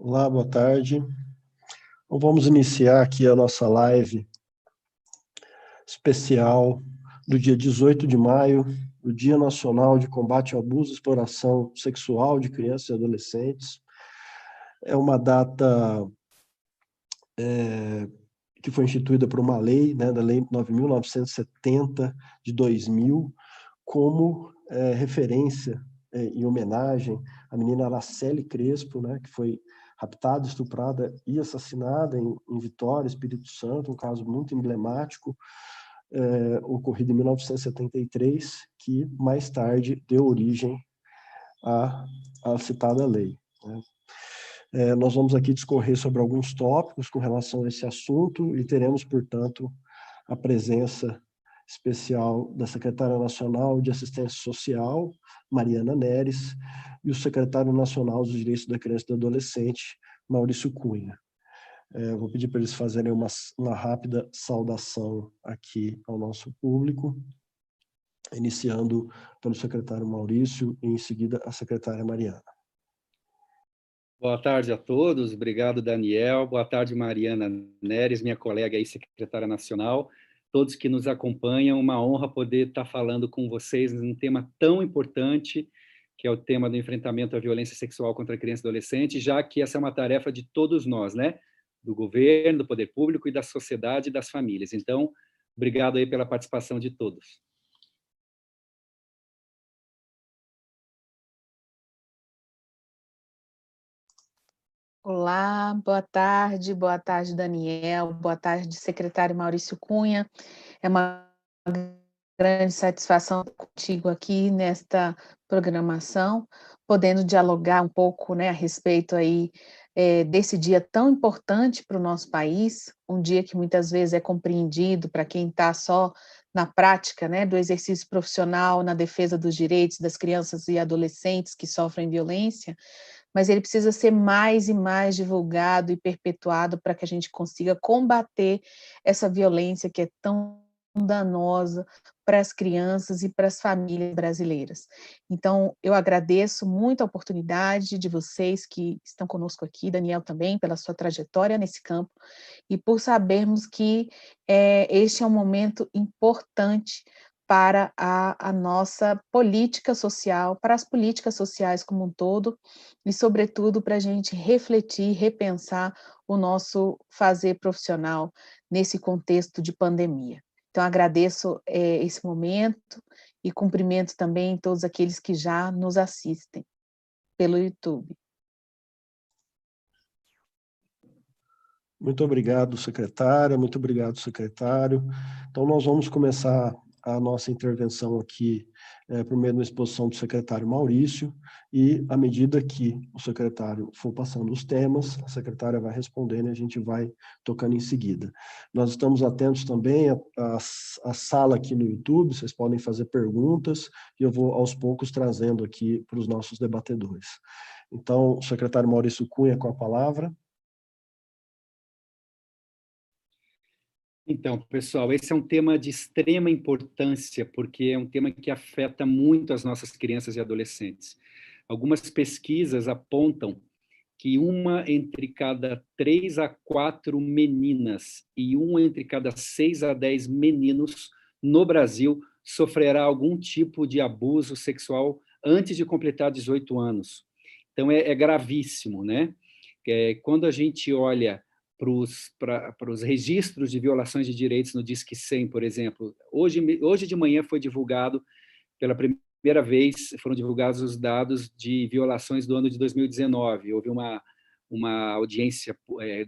Olá, boa tarde. Então, vamos iniciar aqui a nossa live especial do dia 18 de maio, do Dia Nacional de Combate ao Abuso e Exploração Sexual de Crianças e Adolescentes. É uma data que foi instituída por uma lei, né, da Lei 9.970 de 2000, como referência em homenagem à menina Araceli Crespo, né, que foi raptada, estuprada e assassinada em Vitória, Espírito Santo, um caso muito emblemático, ocorrido em 1973, que mais tarde deu origem à citada lei, né. Nós vamos aqui discorrer sobre alguns tópicos com relação a esse assunto e teremos, portanto, a presença especial da Secretária Nacional de Assistência Social, Mariana Neres, e o Secretário Nacional dos Direitos da Criança e do Adolescente, Maurício Cunha. Vou pedir para eles fazerem uma rápida saudação aqui ao nosso público, iniciando pelo secretário Maurício e, em seguida, a secretária Mariana. Boa tarde a todos, obrigado, Daniel. Boa tarde, Mariana Neres, minha colega aí, secretária nacional. Todos que nos acompanham, uma honra poder estar falando com vocês num tema tão importante, que é o tema do enfrentamento à violência sexual contra criança e adolescente, já que essa é uma tarefa de todos nós, né? Do governo, do poder público e da sociedade e das famílias. Então, obrigado aí pela participação de todos. Olá, boa tarde, Daniel, boa tarde, secretário Maurício Cunha. É uma grande satisfação estar contigo aqui nesta programação, podendo dialogar um pouco, né, a respeito aí desse dia tão importante para o nosso país, um dia que muitas vezes é compreendido para quem está só na prática, né, do exercício profissional na defesa dos direitos das crianças e adolescentes que sofrem violência, mas ele precisa ser mais e mais divulgado e perpetuado para que a gente consiga combater essa violência que é tão danosa para as crianças e para as famílias brasileiras. Então, eu agradeço muito a oportunidade de vocês que estão conosco aqui, Daniel também, pela sua trajetória nesse campo, e por sabermos que este é um momento importante para a nossa política social, para as políticas sociais como um todo, e, sobretudo, para a gente refletir, repensar o nosso fazer profissional nesse contexto de pandemia. Então, agradeço esse momento e cumprimento também todos aqueles que já nos assistem pelo YouTube. Muito obrigado, secretária, muito obrigado, secretário. Então, nós vamos começar a nossa intervenção aqui, primeiro na exposição do secretário Maurício, e à medida que o secretário for passando os temas, a secretária vai respondendo e a gente vai tocando em seguida. Nós estamos atentos também à sala aqui no YouTube, vocês podem fazer perguntas, e eu vou aos poucos trazendo aqui para os nossos debatedores. Então, o secretário Maurício Cunha com a palavra. Então, pessoal, esse é um tema de extrema importância, porque é um tema que afeta muito as nossas crianças e adolescentes. Algumas pesquisas apontam que 1 entre cada 3 a 4 meninas e 1 entre cada 6 a 10 meninos no Brasil sofrerá algum tipo de abuso sexual antes de completar 18 anos. Então, é gravíssimo, né? Quando a gente olha para os registros de violações de direitos no Disque 100, por exemplo. Hoje de manhã foi divulgado, pela primeira vez, foram divulgados os dados de violações do ano de 2019. Houve uma audiência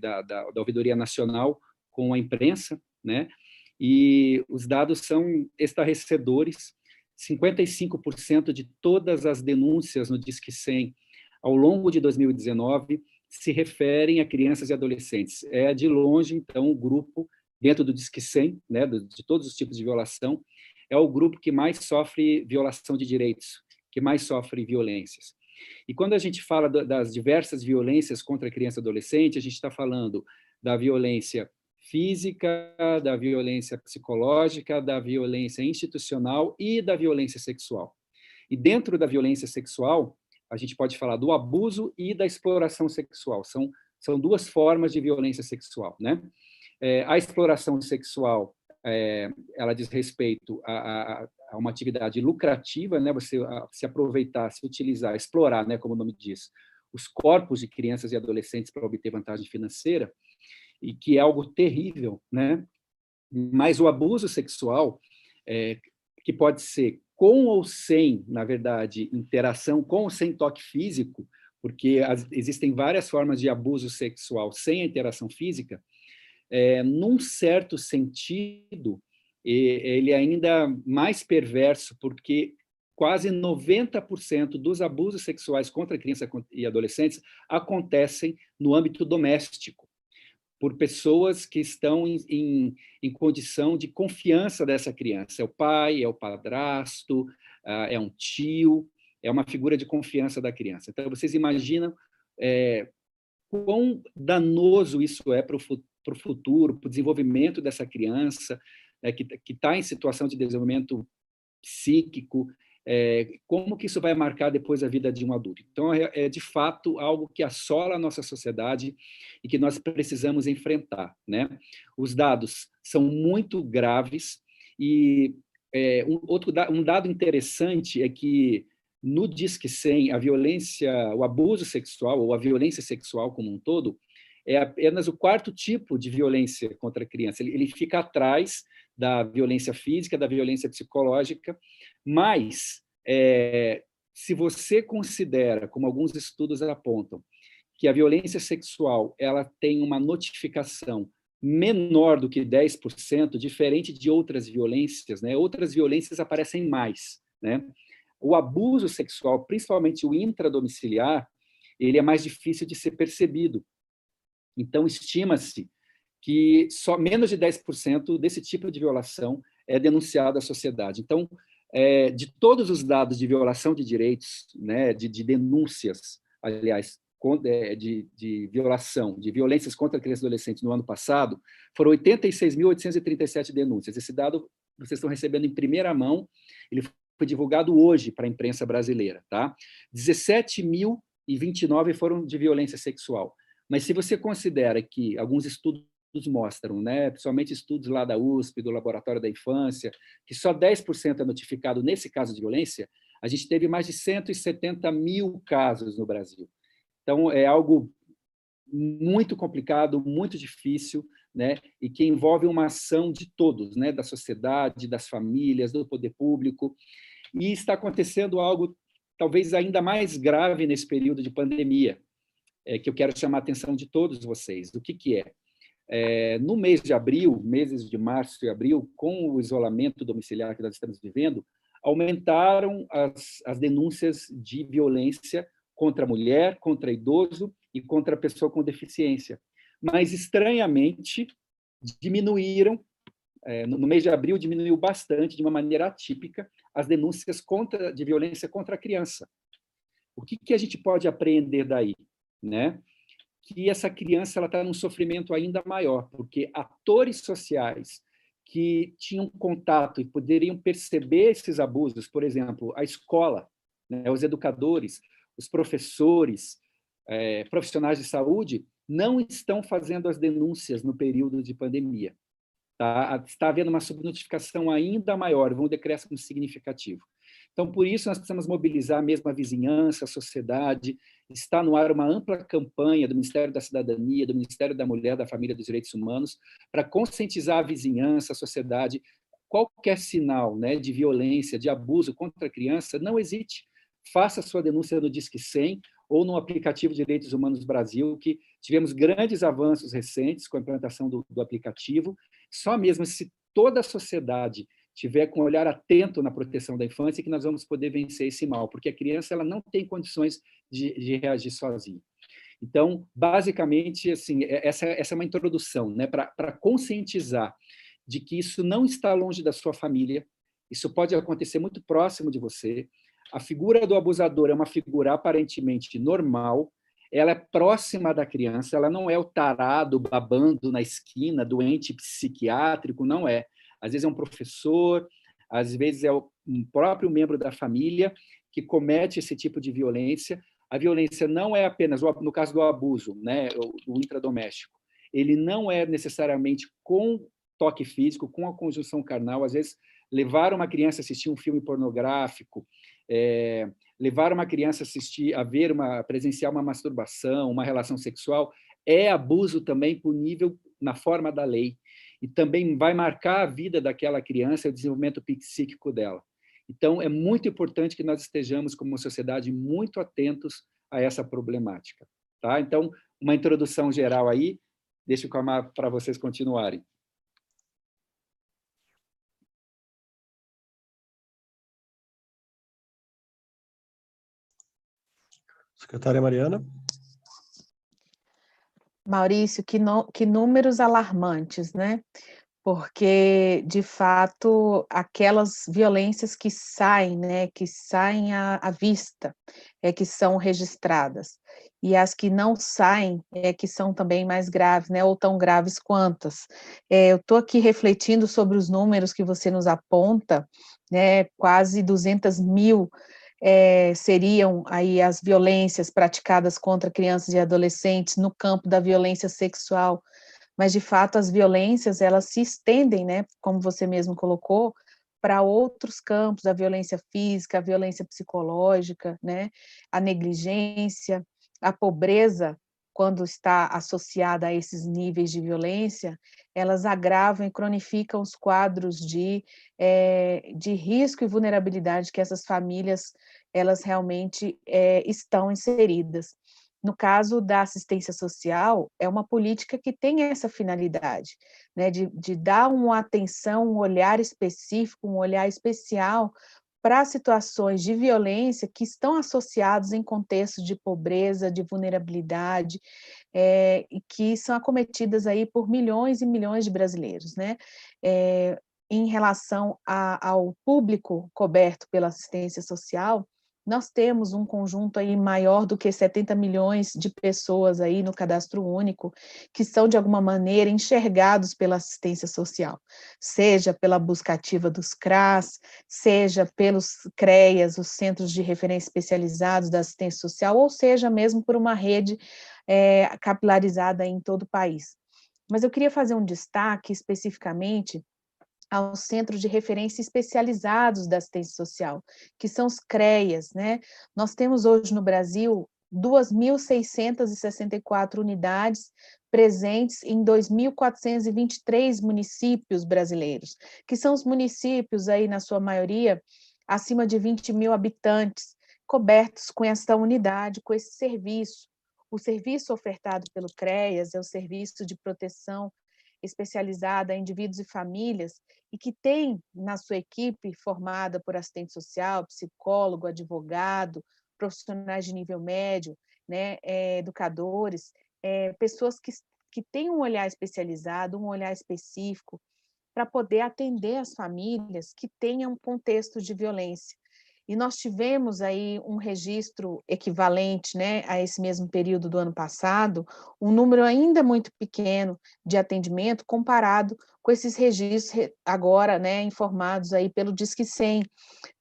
da Ouvidoria Nacional com a imprensa, né? E os dados são estarrecedores. 55% de todas as denúncias no Disque 100 ao longo de 2019 se referem a crianças e adolescentes. É, de longe, então, o grupo, dentro do Disque 100, né, de todos os tipos de violação, é o grupo que mais sofre violação de direitos, que mais sofre violências. E quando a gente fala das diversas violências contra a criança e adolescente, a gente está falando da violência física, da violência psicológica, da violência institucional e da violência sexual. E dentro da violência sexual, a gente pode falar do abuso e da exploração sexual. São duas formas de violência sexual, né? A exploração sexual, ela diz respeito a uma atividade lucrativa, né? Você se aproveitar, se utilizar, explorar, né? Como o nome diz, os corpos de crianças e adolescentes para obter vantagem financeira, e que é algo terrível, né? Mas o abuso sexual, que pode ser com ou sem, na verdade, interação, com ou sem toque físico, porque existem várias formas de abuso sexual sem a interação física, num certo sentido, ele é ainda mais perverso, porque quase 90% dos abusos sexuais contra crianças e adolescentes acontecem no âmbito doméstico, por pessoas que estão em condição de confiança dessa criança. É o pai, é o padrasto, é um tio, é uma figura de confiança da criança. Então, vocês imaginam quão danoso isso é para o futuro, para o desenvolvimento dessa criança, que está em situação de desenvolvimento psíquico, como que isso vai marcar depois a vida de um adulto. Então, é de fato algo que assola a nossa sociedade e que nós precisamos enfrentar, né? Os dados são muito graves e um dado interessante é que no Disque 100, a violência, o abuso sexual ou a violência sexual como um todo é apenas o quarto tipo de violência contra a criança. Ele fica atrás da violência física, da violência psicológica, mas se você considera, como alguns estudos apontam, que a violência sexual ela tem uma notificação menor do que 10%, diferente de outras violências, né? Outras violências aparecem mais, né? O abuso sexual, principalmente o intradomiciliar, ele é mais difícil de ser percebido. Então, estima-se que só menos de 10% desse tipo de violação é denunciado à sociedade. Então, de todos os dados de violação de direitos, né, de denúncias, aliás, de violação, de violências contra crianças e adolescentes no ano passado, foram 86.837 denúncias. Esse dado vocês estão recebendo em primeira mão, ele foi divulgado hoje para a imprensa brasileira, tá? 17.029 foram de violência sexual. Mas se você considera que alguns estudos mostram, né, principalmente estudos lá da USP, do Laboratório da Infância, que só 10% é notificado nesse caso de violência, a gente teve mais de 170 mil casos no Brasil. Então, é algo muito complicado, muito difícil, né, e que envolve uma ação de todos, né, da sociedade, das famílias, do poder público, e está acontecendo algo talvez ainda mais grave nesse período de pandemia, que eu quero chamar a atenção de todos vocês. O que é? No mês de abril, meses de março e abril, com o isolamento domiciliar que nós estamos vivendo, aumentaram as denúncias de violência contra a mulher, contra idoso e contra a pessoa com deficiência. Mas, estranhamente, diminuíram, no mês de abril, diminuiu bastante, de uma maneira atípica, as denúncias de violência contra a criança. O que a gente pode aprender daí, né? Que essa criança está num sofrimento ainda maior, porque atores sociais que tinham contato e poderiam perceber esses abusos, por exemplo, a escola, né, os educadores, os professores, profissionais de saúde, não estão fazendo as denúncias no período de pandemia. Tá? Está havendo uma subnotificação ainda maior, um decréscimo significativo. Então, por isso, nós precisamos mobilizar mesmo a vizinhança, a sociedade. Está no ar uma ampla campanha do Ministério da Cidadania, do Ministério da Mulher, da Família e dos Direitos Humanos, para conscientizar a vizinhança, a sociedade. Qualquer sinal, né, de violência, de abuso contra a criança, não hesite. Faça a sua denúncia no Disque 100 ou no aplicativo Direitos Humanos Brasil, que tivemos grandes avanços recentes com a implantação do aplicativo. Só mesmo se toda a sociedade tiver com um olhar atento na proteção da infância, que nós vamos poder vencer esse mal, porque a criança ela não tem condições de reagir sozinha. Então, basicamente, assim, essa é uma introdução, né, para conscientizar de que isso não está longe da sua família, isso pode acontecer muito próximo de você. A figura do abusador é uma figura aparentemente normal, ela é próxima da criança, ela não é o tarado babando na esquina, doente psiquiátrico, não é. Às vezes é um professor, às vezes é um próprio membro da família que comete esse tipo de violência. A violência não é apenas, no caso do abuso, né, do intradoméstico, ele não é necessariamente com toque físico, com a conjunção carnal. Às vezes, levar uma criança a assistir um filme pornográfico, levar uma criança a presenciar uma masturbação, uma relação sexual, é abuso também punível na forma da lei. E também vai marcar a vida daquela criança e o desenvolvimento psíquico dela. Então, é muito importante que nós estejamos, como sociedade, muito atentos a essa problemática. Tá? Então, uma introdução geral aí, deixo para vocês continuarem. Secretária Mariana. Maurício, que números alarmantes, né? Porque, de fato, aquelas violências que saem, né, que saem à vista, que são registradas, e as que não saem, que são também mais graves, né, ou tão graves quantas. Eu estou aqui refletindo sobre os números que você nos aponta, né, quase 200 mil seriam aí as violências praticadas contra crianças e adolescentes no campo da violência sexual, mas de fato as violências elas se estendem, né, como você mesmo colocou, para outros campos, a violência física, a violência psicológica, né, a negligência, a pobreza, quando está associada a esses níveis de violência, elas agravam e cronificam os quadros de risco e vulnerabilidade que essas famílias elas realmente estão inseridas. No caso da assistência social, é uma política que tem essa finalidade, né, de dar uma atenção, um olhar específico, um olhar especial para situações de violência que estão associados em contextos de pobreza, de vulnerabilidade, e que são acometidas aí por milhões e milhões de brasileiros, né? Em relação ao público coberto pela assistência social, nós temos um conjunto aí maior do que 70 milhões de pessoas aí no cadastro único que são, de alguma maneira, enxergados pela assistência social, seja pela busca ativa dos CRAS, seja pelos CREAS, os Centros de Referência Especializados da Assistência Social, ou seja mesmo por uma rede capilarizada em todo o país. Mas eu queria fazer um destaque especificamente aos centros de referência especializados da assistência social, que são os CREAS, né? Nós temos hoje no Brasil 2.664 unidades presentes em 2.423 municípios brasileiros, que são os municípios aí, na sua maioria, acima de 20 mil habitantes, cobertos com essa unidade, com esse serviço. O serviço ofertado pelo CREAS é o serviço de proteção especializada a indivíduos e famílias, e que tem na sua equipe formada por assistente social, psicólogo, advogado, profissionais de nível médio, né, educadores, pessoas que têm um olhar especializado, um olhar específico, para poder atender as famílias que tenham um contexto de violência. E nós tivemos aí um registro equivalente, né, a esse mesmo período do ano passado, um número ainda muito pequeno de atendimento comparado com esses registros agora, né, informados aí pelo Disque 100.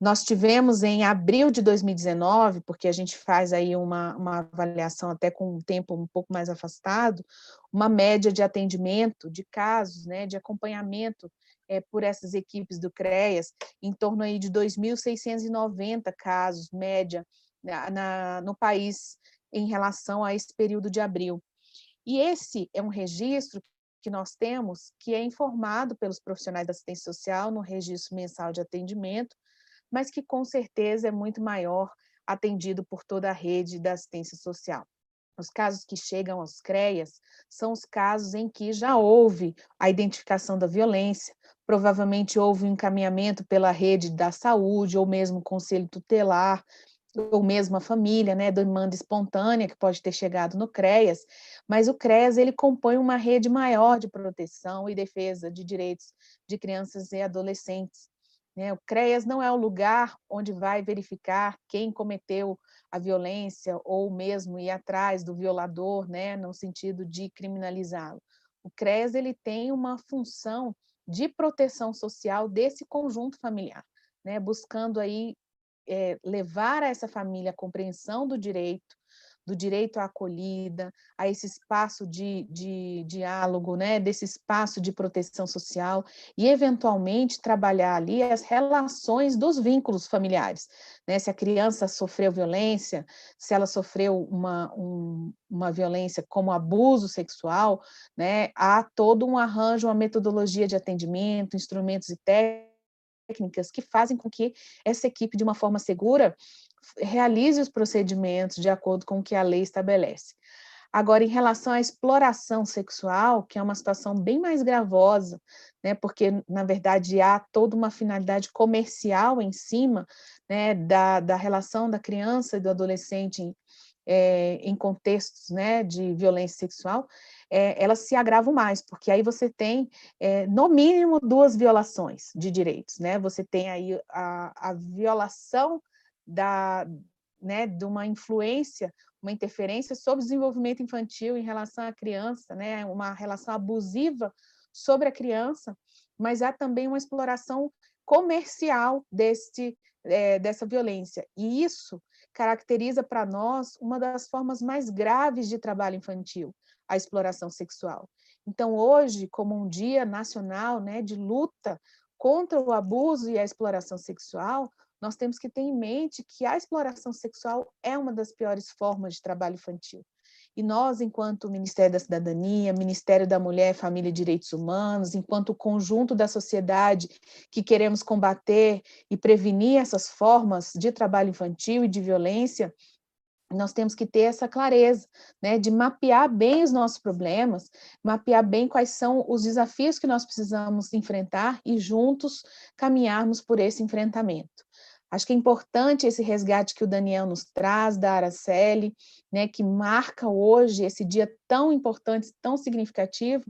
Nós tivemos em abril de 2019, porque a gente faz aí uma avaliação até com um tempo um pouco mais afastado, uma média de atendimento de casos, né, de acompanhamento por essas equipes do CREAS, em torno aí de 2.690 casos, média, no país, em relação a esse período de abril. E esse é um registro que nós temos, que é informado pelos profissionais da assistência social no registro mensal de atendimento, mas que com certeza é muito maior, atendido por toda a rede da assistência social. Os casos que chegam aos CREAS são os casos em que já houve a identificação da violência, provavelmente houve um encaminhamento pela rede da saúde, ou mesmo o conselho tutelar, ou mesmo a família, né, demanda espontânea que pode ter chegado no CREAS, mas o CREAS ele compõe uma rede maior de proteção e defesa de direitos de crianças e adolescentes. Né? O CREAS não é o lugar onde vai verificar quem cometeu a violência ou mesmo ir atrás do violador, né, no sentido de criminalizá-lo. O CREAS ele tem uma função de proteção social desse conjunto familiar, né, buscando aí levar a essa família a compreensão do direito à acolhida, a esse espaço de diálogo, né, desse espaço de proteção social, e, eventualmente, trabalhar ali as relações dos vínculos familiares, né? Se a criança sofreu violência, se ela sofreu uma violência como abuso sexual, né, há todo um arranjo, uma metodologia de atendimento, instrumentos e técnicas que fazem com que essa equipe, de uma forma segura, realize os procedimentos de acordo com o que a lei estabelece. Agora, em relação à exploração sexual, que é uma situação bem mais gravosa, né, porque, na verdade, há toda uma finalidade comercial em cima, né, da relação da criança e do adolescente em contextos, né, de violência sexual, elas se agravam mais, porque aí você tem, no mínimo, 2 violações de direitos, né? Você tem aí a violação né, de uma influência, uma interferência sobre o desenvolvimento infantil em relação à criança, né, uma relação abusiva sobre a criança, mas há também uma exploração comercial dessa violência. E isso caracteriza para nós uma das formas mais graves de trabalho infantil, a exploração sexual. Então, hoje, como um dia nacional, né, de luta contra o abuso e a exploração sexual, nós temos que ter em mente que a exploração sexual é uma das piores formas de trabalho infantil. E nós, enquanto Ministério da Cidadania, Ministério da Mulher, Família e Direitos Humanos, enquanto conjunto da sociedade que queremos combater e prevenir essas formas de trabalho infantil e de violência, nós temos que ter essa clareza, né, de mapear bem os nossos problemas, mapear bem quais são os desafios que nós precisamos enfrentar e juntos caminharmos por esse enfrentamento. Acho que é importante esse resgate que o Daniel nos traz, da Araceli, né, que marca hoje esse dia tão importante, tão significativo,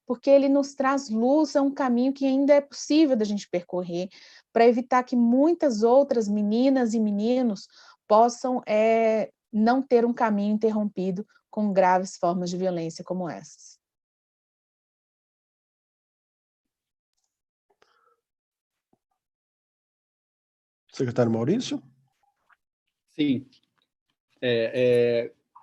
porque ele nos traz luz a um caminho que ainda é possível da gente percorrer, para evitar que muitas outras meninas e meninos possam não ter um caminho interrompido com graves formas de violência como essas. Secretário Maurício? Sim.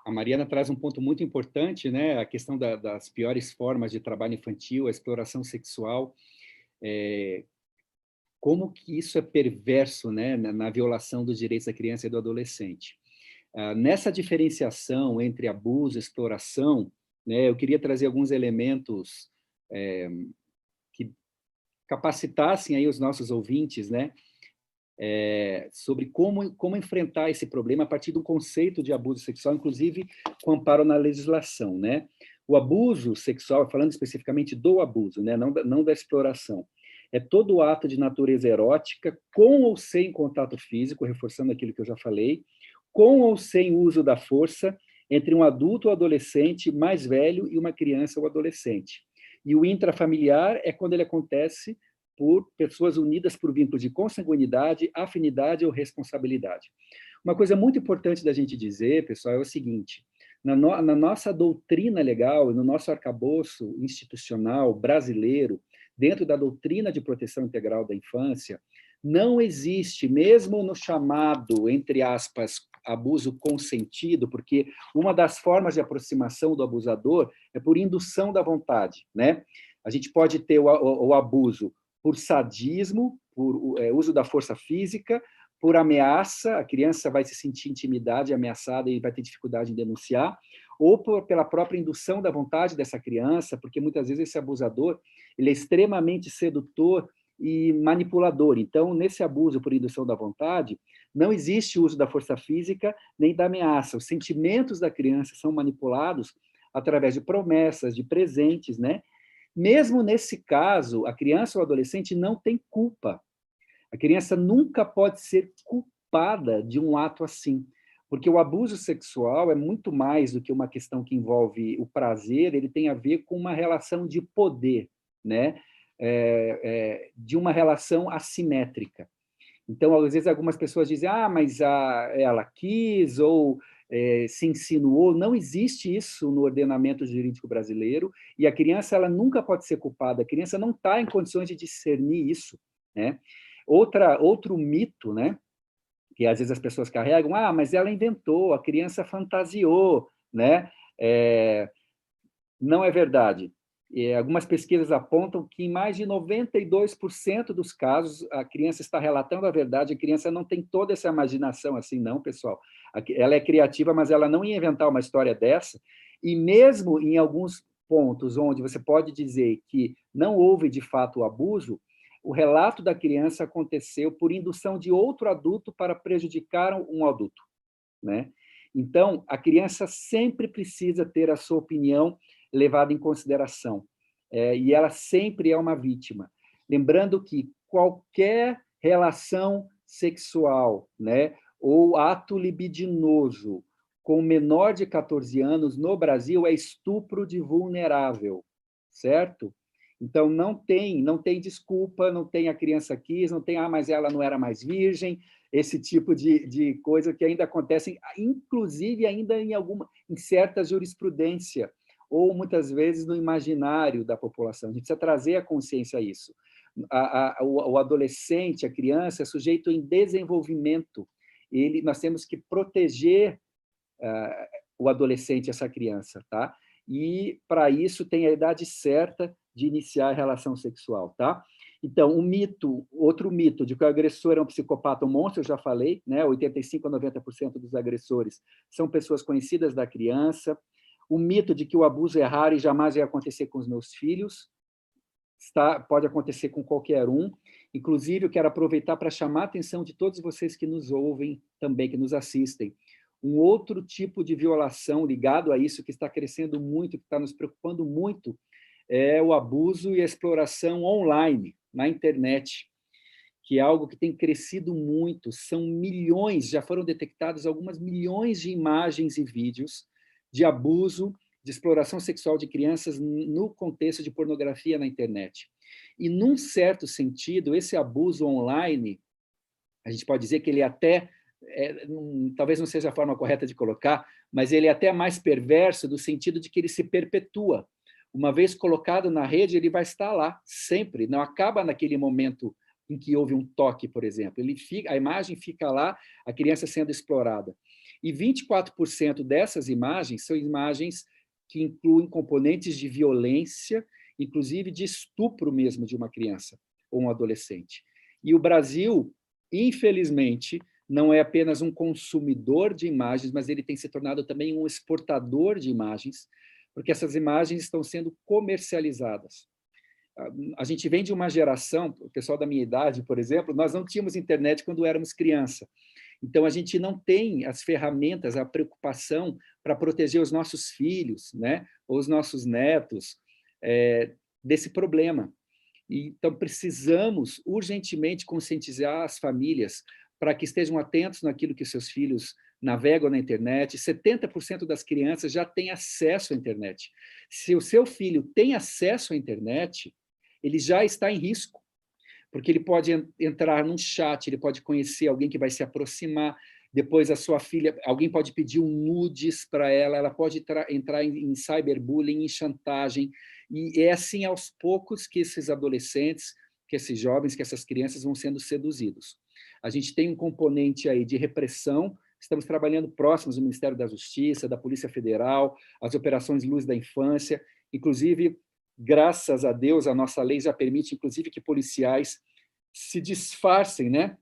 A Mariana traz um ponto muito importante, né? A questão das piores formas de trabalho infantil, a exploração sexual, como que isso é perverso, né, na violação dos direitos da criança e do adolescente. Nessa diferenciação entre abuso e exploração, né, eu queria trazer alguns elementos que capacitassem aí os nossos ouvintes, né, sobre como enfrentar esse problema a partir do conceito de abuso sexual, inclusive com amparo na legislação, né? O abuso sexual, falando especificamente do abuso, né, não da exploração, é todo ato de natureza erótica, com ou sem contato físico, reforçando aquilo que eu já falei, com ou sem uso da força, entre um adulto ou adolescente mais velho e uma criança ou adolescente. E o intrafamiliar é quando ele acontece por pessoas unidas por vínculos de consanguinidade, afinidade ou responsabilidade. Uma coisa muito importante da gente dizer, pessoal, é o seguinte: na nossa doutrina legal, no nosso arcabouço institucional brasileiro, dentro da doutrina de proteção integral da infância, não existe, mesmo no chamado, entre aspas, abuso consentido, porque uma das formas de aproximação do abusador é por indução da vontade, né? A gente pode ter o abuso por sadismo, por uso da força física, por ameaça, a criança vai se sentir intimidada e ameaçada e vai ter dificuldade em denunciar, ou pela própria indução da vontade dessa criança, porque muitas vezes esse abusador ele é extremamente sedutor e manipulador. Então, nesse abuso por indução da vontade, não existe o uso da força física nem da ameaça. Os sentimentos da criança são manipulados através de promessas, de presentes, né? Mesmo nesse caso, a criança ou o adolescente não tem culpa. A criança nunca pode ser culpada de um ato assim, porque o abuso sexual é muito mais do que uma questão que envolve o prazer, ele tem a ver com uma relação de poder, né? De uma relação assimétrica. Então, às vezes, algumas pessoas dizem, mas ela quis, ou se insinuou. Não existe isso no ordenamento jurídico brasileiro, e a criança ela nunca pode ser culpada, a criança não está em condições de discernir isso, né? Outro mito, né, que às vezes as pessoas carregam, mas ela inventou, a criança fantasiou, né? Não é verdade. Algumas pesquisas apontam que em mais de 92% dos casos a criança está relatando a verdade, a criança não tem toda essa imaginação assim, não, pessoal. Ela é criativa, mas ela não ia inventar uma história dessa, e mesmo em alguns pontos onde você pode dizer que não houve, de fato, o abuso, o relato da criança aconteceu por indução de outro adulto para prejudicar um adulto, né? Então, a criança sempre precisa ter a sua opinião levada em consideração, e ela sempre é uma vítima. Lembrando que qualquer relação sexual, né, ou ato libidinoso com menor de 14 anos no Brasil é estupro de vulnerável, certo? Então, não tem desculpa, não tem a criança quis, não tem, mas ela não era mais virgem, esse tipo de coisa que ainda acontecem, inclusive ainda em certa jurisprudência, ou muitas vezes no imaginário da população. A gente precisa trazer a consciência a isso. O adolescente, a criança, é sujeito em desenvolvimento. Nós temos que proteger o adolescente, essa criança, tá? E, para isso, tem a idade certa de iniciar a relação sexual, tá? Então, outro mito de que o agressor é um psicopata, um monstro, eu já falei, né? 85% a 90% dos agressores são pessoas conhecidas da criança. O mito de que o abuso é raro e jamais vai acontecer com os meus filhos, pode acontecer com qualquer um. Inclusive, eu quero aproveitar para chamar a atenção de todos vocês que nos ouvem também, que nos assistem. Um outro tipo de violação ligado a isso, que está crescendo muito, que está nos preocupando muito, é o abuso e a exploração online, na internet, que é algo que tem crescido muito. São milhões, já foram detectados algumas milhões de imagens e vídeos de abuso, de exploração sexual de crianças no contexto de pornografia na internet. E, num certo sentido, esse abuso online, a gente pode dizer que ele até, talvez não seja a forma correta de colocar, mas ele é até mais perverso no sentido de que ele se perpetua. Uma vez colocado na rede, ele vai estar lá, sempre, não acaba naquele momento em que houve um toque, por exemplo. A imagem fica lá, a criança sendo explorada. E 24% dessas imagens são imagens que incluem componentes de violência, inclusive de estupro mesmo de uma criança ou um adolescente. E o Brasil, infelizmente, não é apenas um consumidor de imagens, mas ele tem se tornado também um exportador de imagens, porque essas imagens estão sendo comercializadas. A gente vem de uma geração, o pessoal da minha idade, por exemplo, nós não tínhamos internet quando éramos criança. Então, a gente não tem as ferramentas, a preocupação para proteger os nossos filhos, né, ou os nossos netos, desse problema. Então, precisamos urgentemente conscientizar as famílias para que estejam atentos naquilo que seus filhos navegam na internet. 70% das crianças já têm acesso à internet. Se o seu filho tem acesso à internet, ele já está em risco, porque ele pode entrar num chat, ele pode conhecer alguém que vai se aproximar, depois a sua filha, alguém pode pedir um nudes para ela pode entrar em cyberbullying, em chantagem, e é assim aos poucos que esses adolescentes, que esses jovens, que essas crianças vão sendo seduzidos. A gente tem um componente aí de repressão, estamos trabalhando próximos do Ministério da Justiça, da Polícia Federal, as operações Luz da Infância, inclusive, graças a Deus, a nossa lei já permite, inclusive, que policiais se disfarcem, né,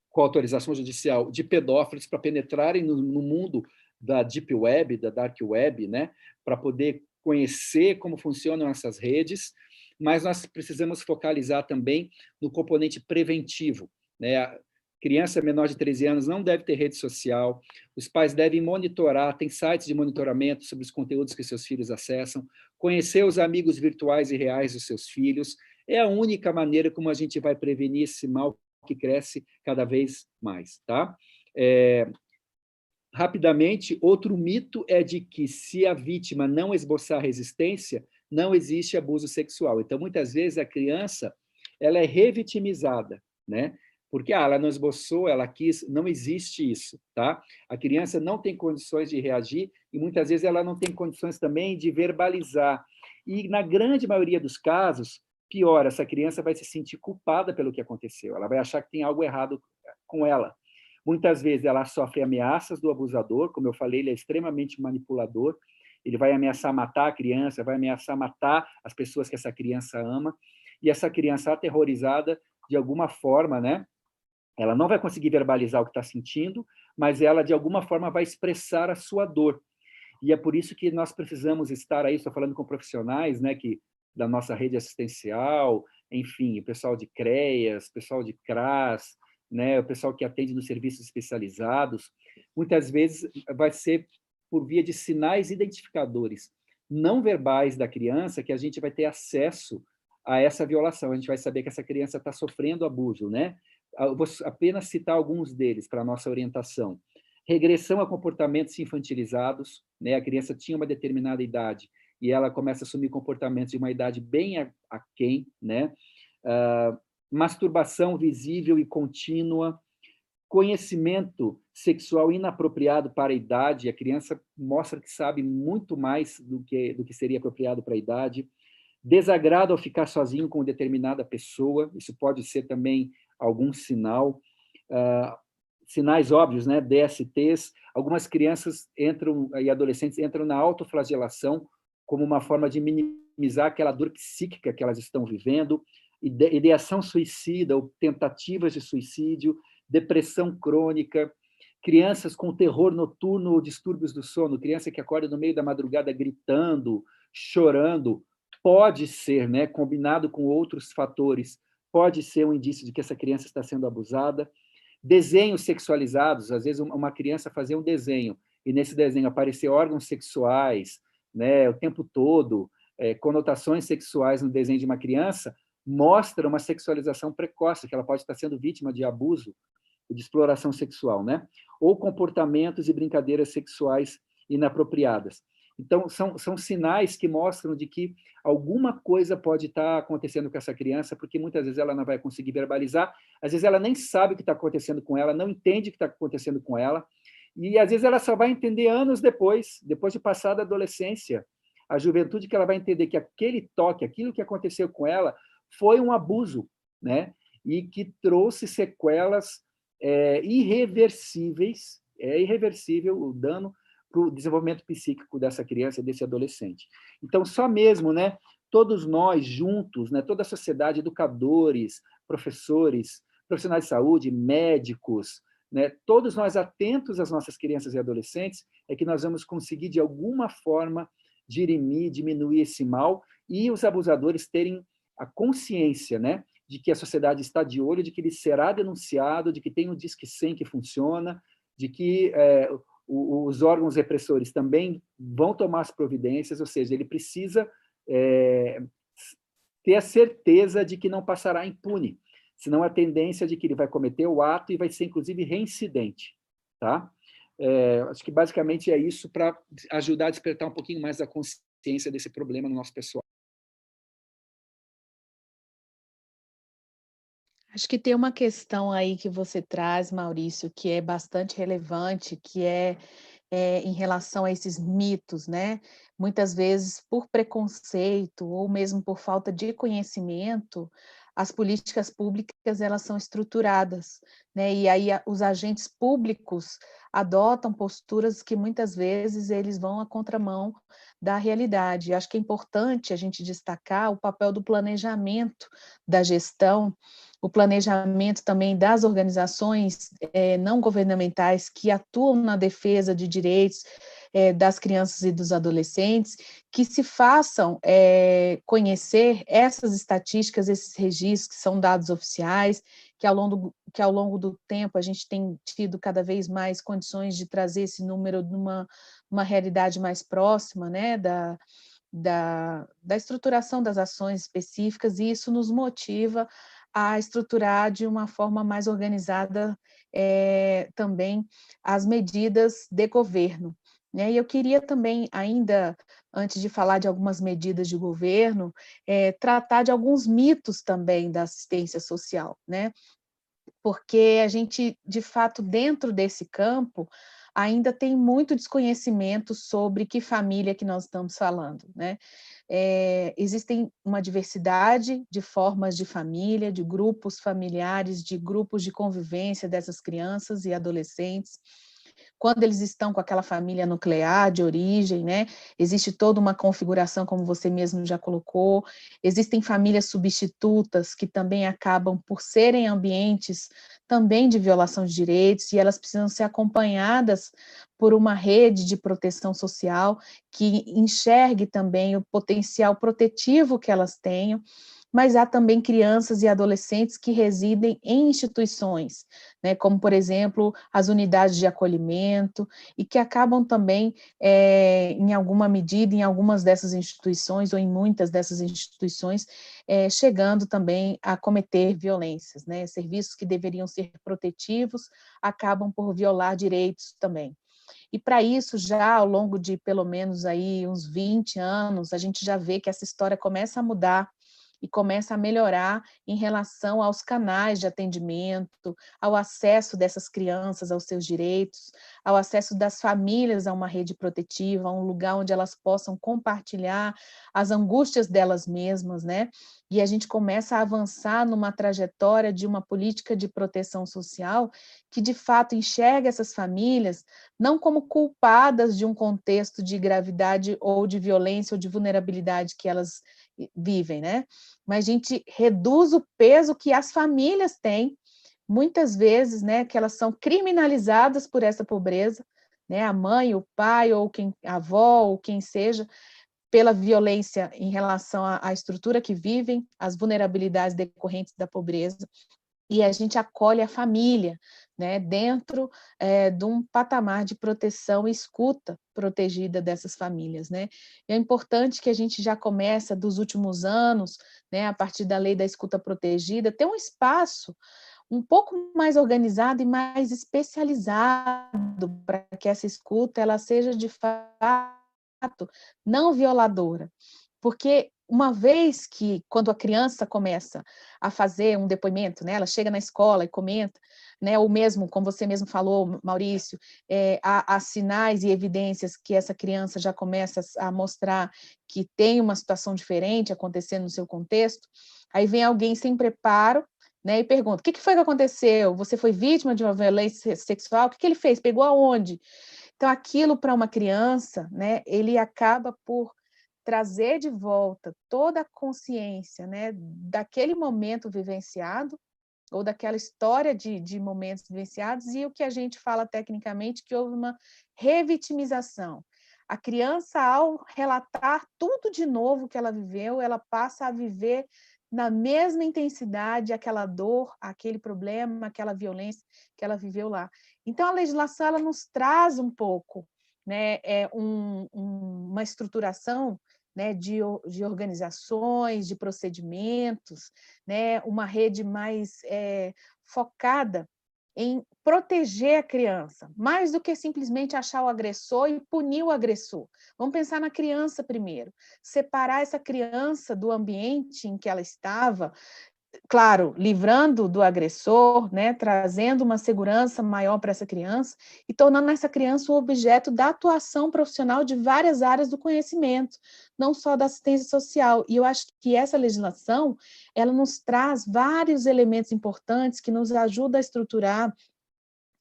com autorização judicial, de pedófilos para penetrarem no mundo da Deep Web, da Dark Web, né, para poder conhecer como funcionam essas redes, mas nós precisamos focalizar também no componente preventivo, né? A criança menor de 13 anos não deve ter rede social, os pais devem monitorar, tem sites de monitoramento sobre os conteúdos que seus filhos acessam, conhecer os amigos virtuais e reais dos seus filhos, é a única maneira como a gente vai prevenir esse mal que cresce cada vez mais, tá? Rapidamente, outro mito é de que se a vítima não esboçar resistência, não existe abuso sexual. Então, muitas vezes, a criança ela é revitimizada, né? Porque ela não esboçou, ela quis, não existe isso, tá? A criança não tem condições de reagir e, muitas vezes, ela não tem condições também de verbalizar. E, na grande maioria dos casos, pior, essa criança vai se sentir culpada pelo que aconteceu, ela vai achar que tem algo errado com ela. Muitas vezes ela sofre ameaças do abusador, como eu falei, ele é extremamente manipulador, ele vai ameaçar matar a criança, vai ameaçar matar as pessoas que essa criança ama, e essa criança aterrorizada, de alguma forma, né, ela não vai conseguir verbalizar o que está sentindo, mas ela, de alguma forma, vai expressar a sua dor. E é por isso que nós precisamos estar aí, estou falando com profissionais, né, da nossa rede assistencial, enfim, o pessoal de CREAS, o pessoal de CRAS, né, o pessoal que atende nos serviços especializados, muitas vezes vai ser por via de sinais identificadores não verbais da criança que a gente vai ter acesso a essa violação, a gente vai saber que essa criança está sofrendo abuso, né? Eu vou apenas citar alguns deles para a nossa orientação. Regressão a comportamentos infantilizados, né? A criança tinha uma determinada idade e ela começa a assumir comportamentos de uma idade bem aquém, né? Masturbação visível e contínua, conhecimento sexual inapropriado para a idade, a criança mostra que sabe muito mais do que seria apropriado para a idade, desagrado ao ficar sozinho com determinada pessoa, isso pode ser também algum sinal, sinais óbvios, né? DSTs, algumas crianças entram, e adolescentes entram na autoflagelação como uma forma de minimizar aquela dor psíquica que elas estão vivendo, ideação suicida ou tentativas de suicídio, depressão crônica, crianças com terror noturno ou distúrbios do sono, criança que acorda no meio da madrugada gritando, chorando, pode ser, né, combinado com outros fatores, pode ser um indício de que essa criança está sendo abusada. Desenhos sexualizados, às vezes uma criança fazer um desenho, e nesse desenho aparecer órgãos sexuais, né, o tempo todo, conotações sexuais no desenho de uma criança, mostra uma sexualização precoce, que ela pode estar sendo vítima de abuso, de exploração sexual, né? Ou comportamentos e brincadeiras sexuais inapropriadas. Então, são sinais que mostram de que alguma coisa pode estar acontecendo com essa criança, porque muitas vezes ela não vai conseguir verbalizar, às vezes ela nem sabe o que está acontecendo com ela, não entende o que está acontecendo com ela, e às vezes ela só vai entender anos depois de passar da adolescência, a juventude, que ela vai entender que aquele toque, aquilo que aconteceu com ela, foi um abuso, né? E que trouxe sequelas irreversíveis, é irreversível o dano para o desenvolvimento psíquico dessa criança, desse adolescente. Então, só mesmo, né, todos nós juntos, né, toda a sociedade, educadores, professores, profissionais de saúde, médicos, né, todos nós atentos às nossas crianças e adolescentes, é que nós vamos conseguir, de alguma forma, dirimir, diminuir esse mal, e os abusadores terem a consciência, né, de que a sociedade está de olho, de que ele será denunciado, de que tem um Disque 100 que funciona, de que os órgãos repressores também vão tomar as providências, ou seja, ele precisa ter a certeza de que não passará impune, senão a tendência de que ele vai cometer o ato e vai ser, inclusive, reincidente. Tá? Acho que, basicamente, é isso para ajudar a despertar um pouquinho mais a consciência desse problema no nosso pessoal. Acho que tem uma questão aí que você traz, Maurício, que é bastante relevante, que é em relação a esses mitos, né? Muitas vezes, por preconceito ou mesmo por falta de conhecimento, as políticas públicas elas são estruturadas, né? E aí os agentes públicos adotam posturas que muitas vezes eles vão à contramão da realidade. Acho que é importante a gente destacar o papel do planejamento da gestão, o planejamento também das organizações não governamentais que atuam na defesa de direitos das crianças e dos adolescentes, que se façam conhecer essas estatísticas, esses registros que são dados oficiais, que ao longo do tempo a gente tem tido cada vez mais condições de trazer esse número numa realidade mais próxima, né, da estruturação das ações específicas, e isso nos motiva a estruturar de uma forma mais organizada também as medidas de governo. Né? E eu queria também, ainda antes de falar de algumas medidas de governo, tratar de alguns mitos também da assistência social, né? Porque a gente, de fato, dentro desse campo, ainda tem muito desconhecimento sobre que família que nós estamos falando, né? Existem uma diversidade de formas de família, de grupos familiares, de grupos de convivência dessas crianças e adolescentes. Quando eles estão com aquela família nuclear de origem, né? Existe toda uma configuração, como você mesmo já colocou. Existem famílias substitutas que também acabam por serem ambientes também de violação de direitos, e elas precisam ser acompanhadas por uma rede de proteção social que enxergue também o potencial protetivo que elas tenham, mas há também crianças e adolescentes que residem em instituições, né, como, por exemplo, as unidades de acolhimento, e que acabam também, em alguma medida, em algumas dessas instituições, ou em muitas dessas instituições, chegando também a cometer violências, né, serviços que deveriam ser protetivos, acabam por violar direitos também. E para isso, já ao longo de pelo menos aí uns 20 anos, a gente já vê que essa história começa a mudar e começa a melhorar em relação aos canais de atendimento, ao acesso dessas crianças aos seus direitos, ao acesso das famílias a uma rede protetiva, a um lugar onde elas possam compartilhar as angústias delas mesmas, né? E a gente começa a avançar numa trajetória de uma política de proteção social que, de fato, enxerga essas famílias não como culpadas de um contexto de gravidade ou de violência ou de vulnerabilidade que elas vivem, né? Mas a gente reduz o peso que as famílias têm, muitas vezes, né, que elas são criminalizadas por essa pobreza, né, a mãe, o pai, ou quem, a avó, ou quem seja, pela violência em relação à estrutura que vivem, as vulnerabilidades decorrentes da pobreza, e a gente acolhe a família, né, dentro de um patamar de proteção e escuta protegida dessas famílias, né. E é importante que a gente já começa dos últimos anos, né, a partir da lei da escuta protegida, ter um espaço um pouco mais organizado e mais especializado para que essa escuta ela seja de fato não violadora. Porque uma vez que, quando a criança começa a fazer um depoimento, né, ela chega na escola e comenta, né, ou mesmo, como você mesmo falou, Maurício, há sinais e evidências que essa criança já começa a mostrar que tem uma situação diferente acontecendo no seu contexto, aí vem alguém sem preparo, né, e pergunta: o que foi que aconteceu? Você foi vítima de uma violência sexual? O que ele fez? Pegou aonde? Então, aquilo para uma criança, né, ele acaba por trazer de volta toda a consciência, né, daquele momento vivenciado, ou daquela história de momentos vivenciados, e o que a gente fala tecnicamente que houve uma revitimização. A criança, ao relatar tudo de novo que ela viveu, ela passa a viver na mesma intensidade aquela dor, aquele problema, aquela violência que ela viveu lá. Então, a legislação ela nos traz um pouco, né, uma estruturação, né, de organizações, de procedimentos, né, uma rede mais focada em proteger a criança, mais do que simplesmente achar o agressor e punir o agressor. Vamos pensar na criança primeiro, separar essa criança do ambiente em que ela estava, claro, livrando do agressor, né, trazendo uma segurança maior para essa criança e tornando essa criança o objeto da atuação profissional de várias áreas do conhecimento, não só da assistência social. E eu acho que essa legislação, ela nos traz vários elementos importantes que nos ajudam a estruturar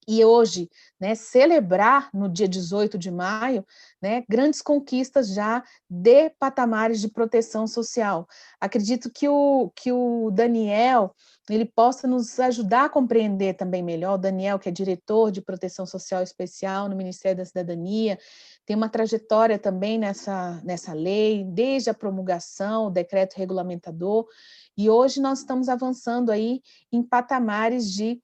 e hoje, né, celebrar no dia 18 de maio, né, grandes conquistas já de patamares de proteção social. Acredito que o Daniel ele possa nos ajudar a compreender também melhor. O Daniel, que é diretor de proteção social especial no Ministério da Cidadania, tem uma trajetória também nessa lei, desde a promulgação, o decreto regulamentador, e hoje nós estamos avançando aí em patamares de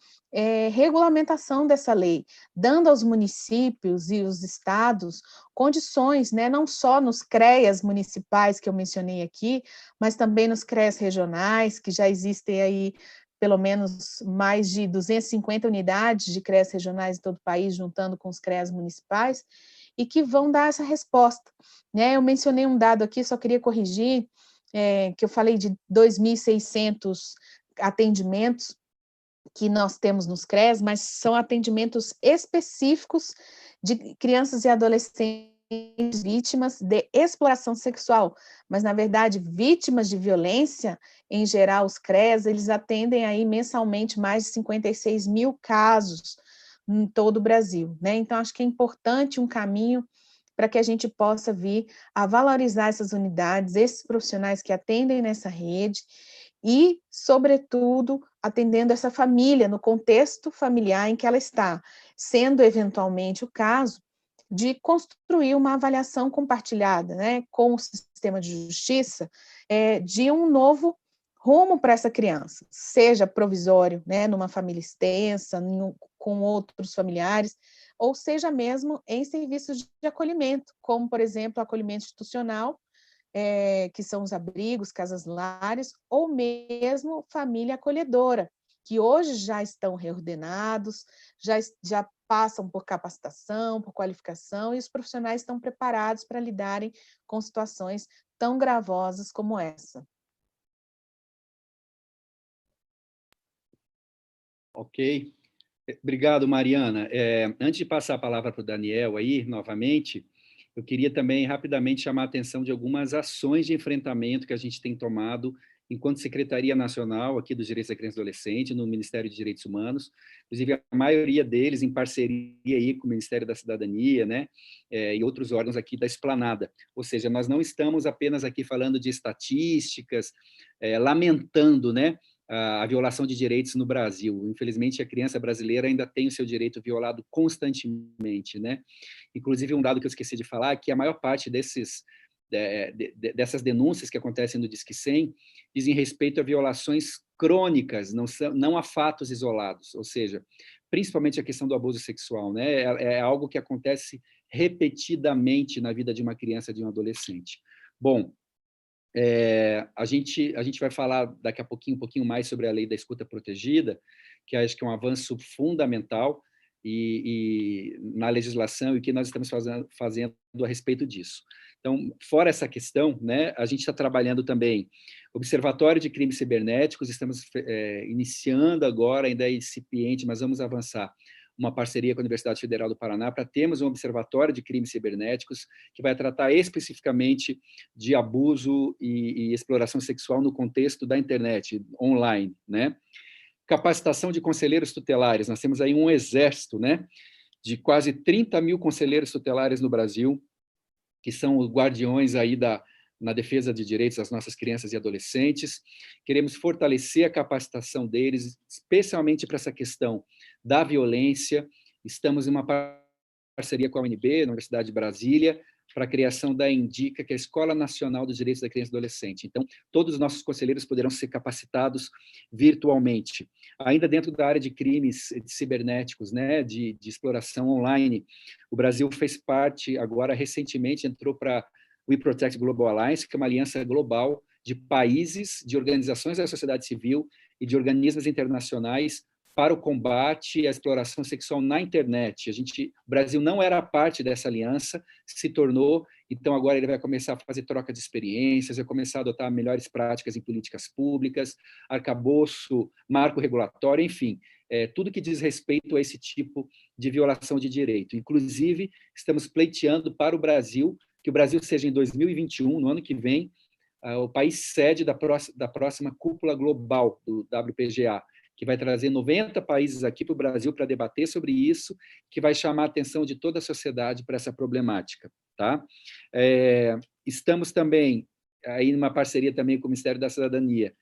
regulamentação dessa lei, dando aos municípios e os estados condições, né, não só nos CREAs municipais que eu mencionei aqui, mas também nos CREAs regionais, que já existem aí pelo menos mais de 250 unidades de CREAs regionais em todo o país, juntando com os CREAs municipais, e que vão dar essa resposta, né? Eu mencionei um dado aqui, só queria corrigir, que eu falei de 2.600 atendimentos, que nós temos nos CREs, mas são atendimentos específicos de crianças e adolescentes vítimas de exploração sexual, mas, na verdade, vítimas de violência, em geral, os CREs, eles atendem aí mensalmente mais de 56 mil casos em todo o Brasil, né? Então, acho que é importante um caminho para que a gente possa vir a valorizar essas unidades, esses profissionais que atendem nessa rede e, sobretudo, atendendo essa família, no contexto familiar em que ela está, sendo eventualmente o caso de construir uma avaliação compartilhada, né, com o sistema de justiça, de um novo rumo para essa criança, seja provisório, né, numa família extensa, com outros familiares, ou seja mesmo em serviços de acolhimento, como, por exemplo, acolhimento institucional, que são os abrigos, casas-lares, ou mesmo família acolhedora, que hoje já estão reordenados, já passam por capacitação, por qualificação, e os profissionais estão preparados para lidarem com situações tão gravosas como essa. Ok. Obrigado, Mariana. Antes de passar a palavra para o Daniel aí, novamente, eu queria também rapidamente chamar a atenção de algumas ações de enfrentamento que a gente tem tomado enquanto Secretaria Nacional aqui dos Direitos da Criança e Adolescente, no Ministério de Direitos Humanos, inclusive a maioria deles em parceria aí com o Ministério da Cidadania, né, e outros órgãos aqui da Esplanada. Ou seja, nós não estamos apenas aqui falando de estatísticas, lamentando, né, a violação de direitos no Brasil. Infelizmente, a criança brasileira ainda tem o seu direito violado constantemente, né? Inclusive, um dado que eu esqueci de falar é que a maior parte dessas denúncias que acontecem no Disque 100 dizem respeito a violações crônicas, não a fatos isolados, ou seja, principalmente a questão do abuso sexual, né? É algo que acontece repetidamente na vida de uma criança, de um adolescente. Bom, a gente vai falar daqui a pouquinho, um pouquinho mais sobre a lei da escuta protegida, que acho que é um avanço fundamental e na legislação e o que nós estamos fazendo a respeito disso. Então, fora essa questão, né, a gente está trabalhando também Observatório de Crimes Cibernéticos, estamos iniciando agora, ainda é incipiente, mas vamos avançar, uma parceria com a Universidade Federal do Paraná para termos um observatório de crimes cibernéticos que vai tratar especificamente de abuso e exploração sexual no contexto da internet, online, né? Capacitação de conselheiros tutelares, nós temos aí um exército, né, de quase 30 mil conselheiros tutelares no Brasil, que são os guardiões aí na defesa de direitos das nossas crianças e adolescentes. Queremos fortalecer a capacitação deles, especialmente para essa questão da violência. Estamos em uma parceria com a UNB, na Universidade de Brasília, para a criação da ENDICA, que é a Escola Nacional dos Direitos da Criança e do Adolescente. Então, todos os nossos conselheiros poderão ser capacitados virtualmente. Ainda dentro da área de crimes cibernéticos, né, de exploração online, o Brasil fez parte, agora recentemente entrou para o We Protect Global Alliance, que é uma aliança global de países, de organizações da sociedade civil e de organismos internacionais para o combate à exploração sexual na internet. O Brasil não era parte dessa aliança, se tornou, então agora ele vai começar a fazer troca de experiências, vai começar a adotar melhores práticas em políticas públicas, arcabouço, marco regulatório, enfim, tudo que diz respeito a esse tipo de violação de direito. Inclusive, estamos pleiteando para o Brasil, que o Brasil seja em 2021, no ano que vem, o país sede da próxima cúpula global do WPGA, que vai trazer 90 países aqui para o Brasil para debater sobre isso, que vai chamar a atenção de toda a sociedade para essa problemática. Tá? Estamos também, aí numa parceria também com o Ministério da Cidadania,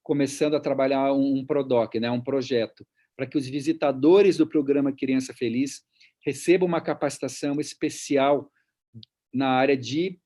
começando a trabalhar um PRODOC, né, um projeto, para que os visitadores do programa Criança Feliz recebam uma capacitação especial na área de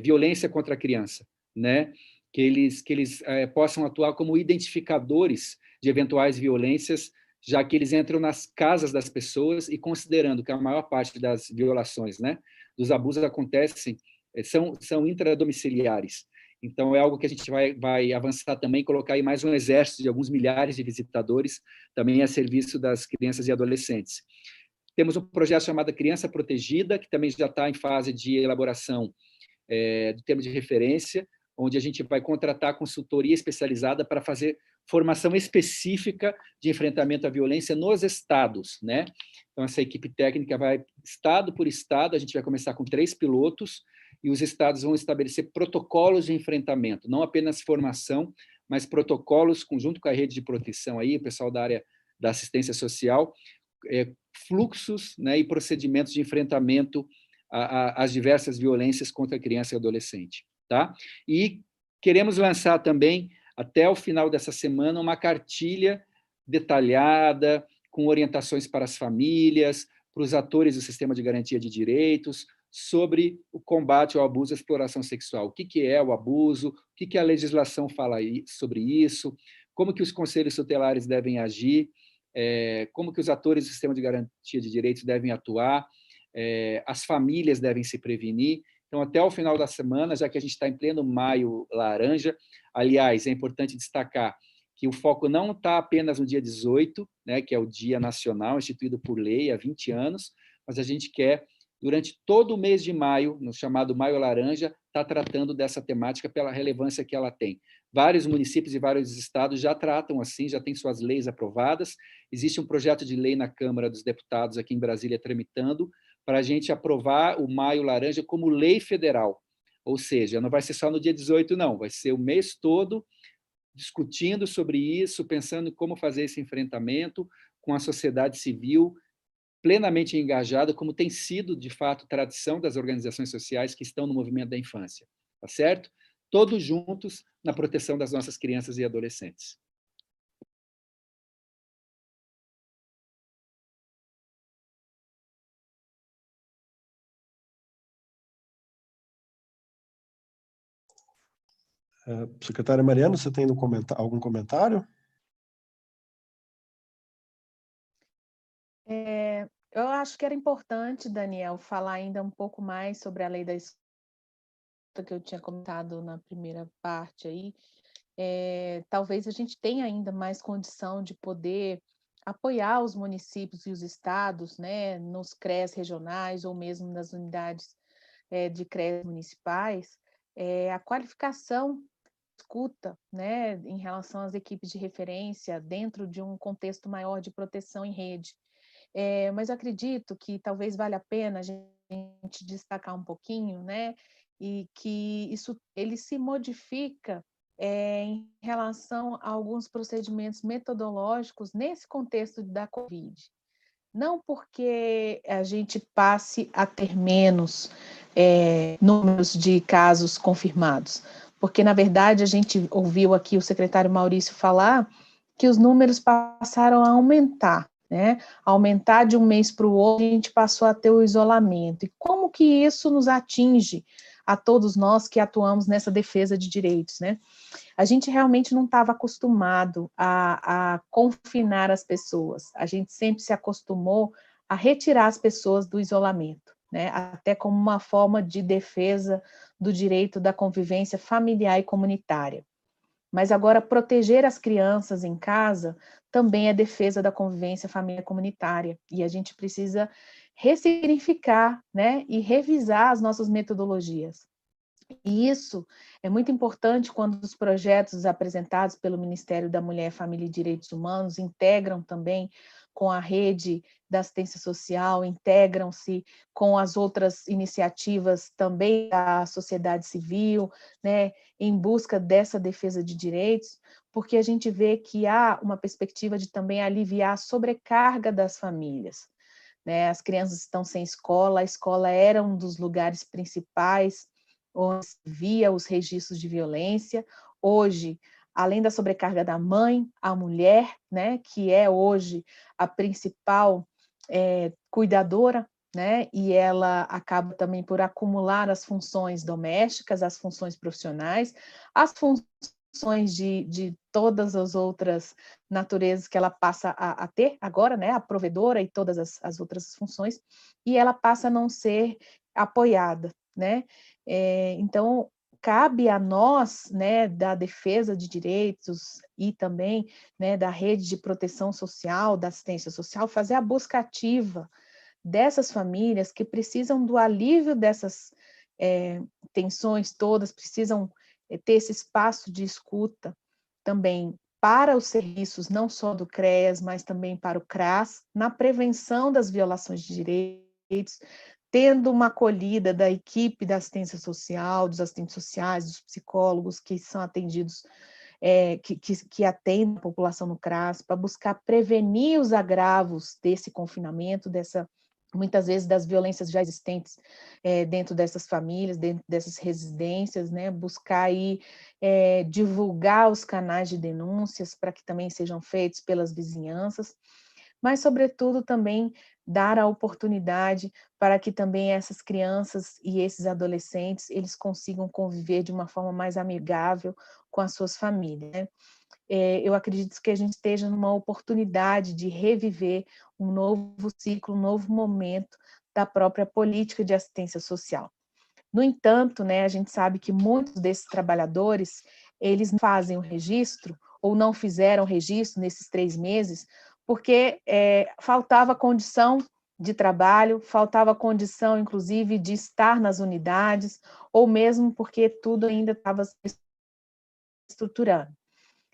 violência contra a criança, né? Que eles possam atuar como identificadores de eventuais violências, já que eles entram nas casas das pessoas e considerando que a maior parte das violações, né, dos abusos acontecem, são intradomiciliares. Então, é algo que a gente vai avançar também, colocar aí mais um exército de alguns milhares de visitadores, também a serviço das crianças e adolescentes. Temos um projeto chamado Criança Protegida, que também já está em fase de elaboração do termo de referência, onde a gente vai contratar consultoria especializada para fazer formação específica de enfrentamento à violência nos estados, né? Então, essa equipe técnica vai estado por estado, a gente vai começar com 3 pilotos, e os estados vão estabelecer protocolos de enfrentamento, não apenas formação, mas protocolos, junto com a rede de proteção aí, o pessoal da área da assistência social, fluxos, né, e procedimentos de enfrentamento às diversas violências contra a criança e adolescente. Tá? E queremos lançar também, até o final dessa semana, uma cartilha detalhada, com orientações para as famílias, para os atores do sistema de garantia de direitos, sobre o combate ao abuso e à exploração sexual. O que é o abuso, o que a legislação fala sobre isso, como que os conselhos tutelares devem agir, como que os atores do sistema de garantia de direitos devem atuar, as famílias devem se prevenir. Então, até o final da semana, já que a gente está em pleno maio laranja, aliás, é importante destacar que o foco não está apenas no dia 18, né, que é o Dia Nacional, instituído por lei há 20 anos, mas a gente quer, durante todo o mês de maio, no chamado Maio Laranja, está tratando dessa temática pela relevância que ela tem. Vários municípios e vários estados já tratam assim, já têm suas leis aprovadas. Existe um projeto de lei na Câmara dos Deputados aqui em Brasília tramitando para a gente aprovar o Maio Laranja como lei federal. Ou seja, não vai ser só no dia 18, não, vai ser o mês todo discutindo sobre isso, pensando em como fazer esse enfrentamento com a sociedade civil plenamente engajada, como tem sido, de fato, tradição das organizações sociais que estão no movimento da infância. Tá certo? Todos juntos na proteção das nossas crianças e adolescentes. Secretária Mariana, você tem algum comentário? Eu acho que era importante, Daniel, falar ainda um pouco mais sobre a lei da escuta que eu tinha comentado na primeira parte aí. Talvez a gente tenha ainda mais condição de poder apoiar os municípios e os estados, né, nos CREAs regionais ou mesmo nas unidades de CREAs municipais, a qualificação escuta, né, em relação às equipes de referência dentro de um contexto maior de proteção em rede. Mas eu acredito que talvez valha a pena a gente destacar um pouquinho, né, e que ele se modifica em relação a alguns procedimentos metodológicos nesse contexto da Covid. Não porque a gente passe a ter menos números de casos confirmados, porque, na verdade, a gente ouviu aqui o secretário Maurício falar que os números passaram a aumentar, né? Aumentar de um mês para o outro, a gente passou a ter o isolamento. E como que isso nos atinge a todos nós que atuamos nessa defesa de direitos, né? A gente realmente não estava acostumado a confinar as pessoas. A gente sempre se acostumou a retirar as pessoas do isolamento, né? Até como uma forma de defesa do direito da convivência familiar e comunitária. Mas agora, proteger as crianças em casa também é defesa da convivência familiar comunitária. E a gente precisa ressignificar, né, e revisar as nossas metodologias. E isso é muito importante quando os projetos apresentados pelo Ministério da Mulher, Família e Direitos Humanos integram também com a rede da assistência social, integram-se com as outras iniciativas também da sociedade civil, né, em busca dessa defesa de direitos, porque a gente vê que há uma perspectiva de também aliviar a sobrecarga das famílias. Né? As crianças estão sem escola, a escola era um dos lugares principais onde se via os registros de violência. Hoje, além da sobrecarga da mãe, a mulher, né, que é hoje a principal cuidadora, né, e ela acaba também por acumular as funções domésticas, as funções profissionais, as funções de todas as outras naturezas que ela passa a ter agora, né, a provedora e todas as outras funções, e ela passa a não ser apoiada, né? Então, cabe a nós, né, da defesa de direitos e também, né, da rede de proteção social, da assistência social, fazer a busca ativa dessas famílias que precisam do alívio dessas tensões todas, precisam ter esse espaço de escuta também para os serviços não só do CREAS, mas também para o CRAS, na prevenção das violações de direitos, tendo uma acolhida da equipe da assistência social, dos assistentes sociais, dos psicólogos que são atendidos, que atendem a população no CRAS, para buscar prevenir os agravos desse confinamento, muitas vezes das violências já existentes dentro dessas famílias, dentro dessas residências, né? Buscar aí divulgar os canais de denúncias para que também sejam feitos pelas vizinhanças, mas, sobretudo, também dar a oportunidade para que também essas crianças e esses adolescentes, eles consigam conviver de uma forma mais amigável com as suas famílias, né? Eu acredito que a gente esteja numa oportunidade de reviver um novo ciclo, um novo momento da própria política de assistência social. No entanto, né, a gente sabe que muitos desses trabalhadores, eles não fazem o registro, ou não fizeram registro nesses 3 meses, porque faltava condição de trabalho, faltava condição, inclusive, de estar nas unidades, ou mesmo porque tudo ainda estava se estruturando.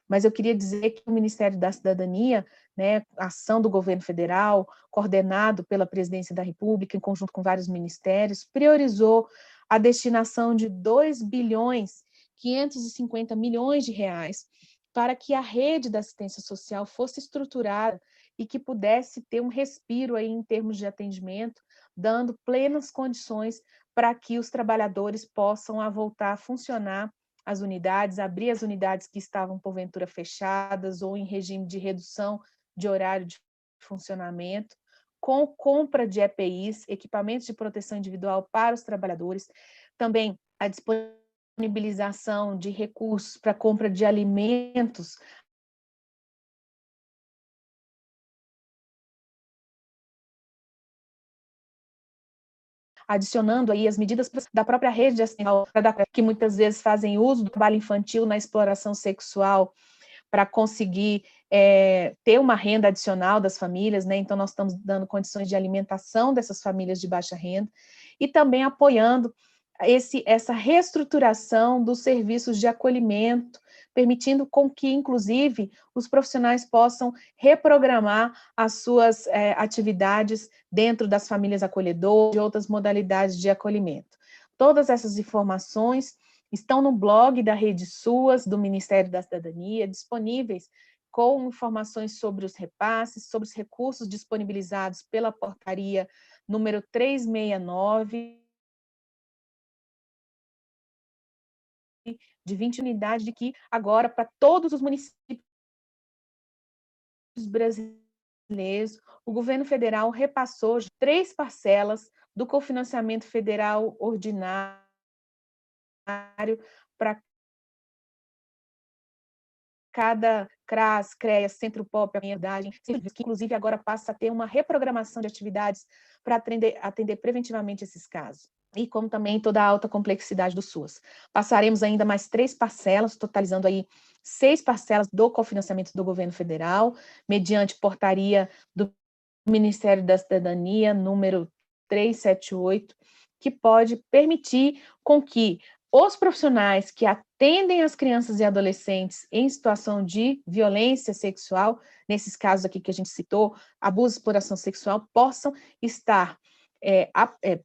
Mas eu queria dizer que o Ministério da Cidadania, né, a ação do governo federal, coordenado pela Presidência da República, em conjunto com vários ministérios, priorizou a destinação de 2.550 bilhões de reais para que a rede da assistência social fosse estruturada e que pudesse ter um respiro aí em termos de atendimento, dando plenas condições para que os trabalhadores possam voltar a funcionar as unidades, abrir as unidades que estavam porventura fechadas ou em regime de redução de horário de funcionamento, com compra de EPIs, equipamentos de proteção individual para os trabalhadores, também a disponibilização de recursos para compra de alimentos adicionando aí as medidas da própria rede de assistência que muitas vezes fazem uso do trabalho infantil na exploração sexual para conseguir ter uma renda adicional das famílias, né? Então nós estamos dando condições de alimentação dessas famílias de baixa renda e também apoiando essa reestruturação dos serviços de acolhimento, permitindo com que, inclusive, os profissionais possam reprogramar as suas atividades dentro das famílias acolhedoras e outras modalidades de acolhimento. Todas essas informações estão no blog da Rede SUAS, do Ministério da Cidadania, disponíveis com informações sobre os repasses, sobre os recursos disponibilizados pela portaria número 369, de 20 unidades, de que agora, para todos os municípios brasileiros, o governo federal repassou 3 parcelas do cofinanciamento federal ordinário para cada CRAS, CREAS, Centro POP, que inclusive agora passa a ter uma reprogramação de atividades para atender preventivamente esses casos. E como também toda a alta complexidade do SUAS. Passaremos ainda mais 3 parcelas, totalizando aí 6 parcelas do cofinanciamento do governo federal, mediante portaria do Ministério da Cidadania, número 378, que pode permitir com que os profissionais que atendem as crianças e adolescentes em situação de violência sexual, nesses casos aqui que a gente citou, abuso e exploração sexual, possam estar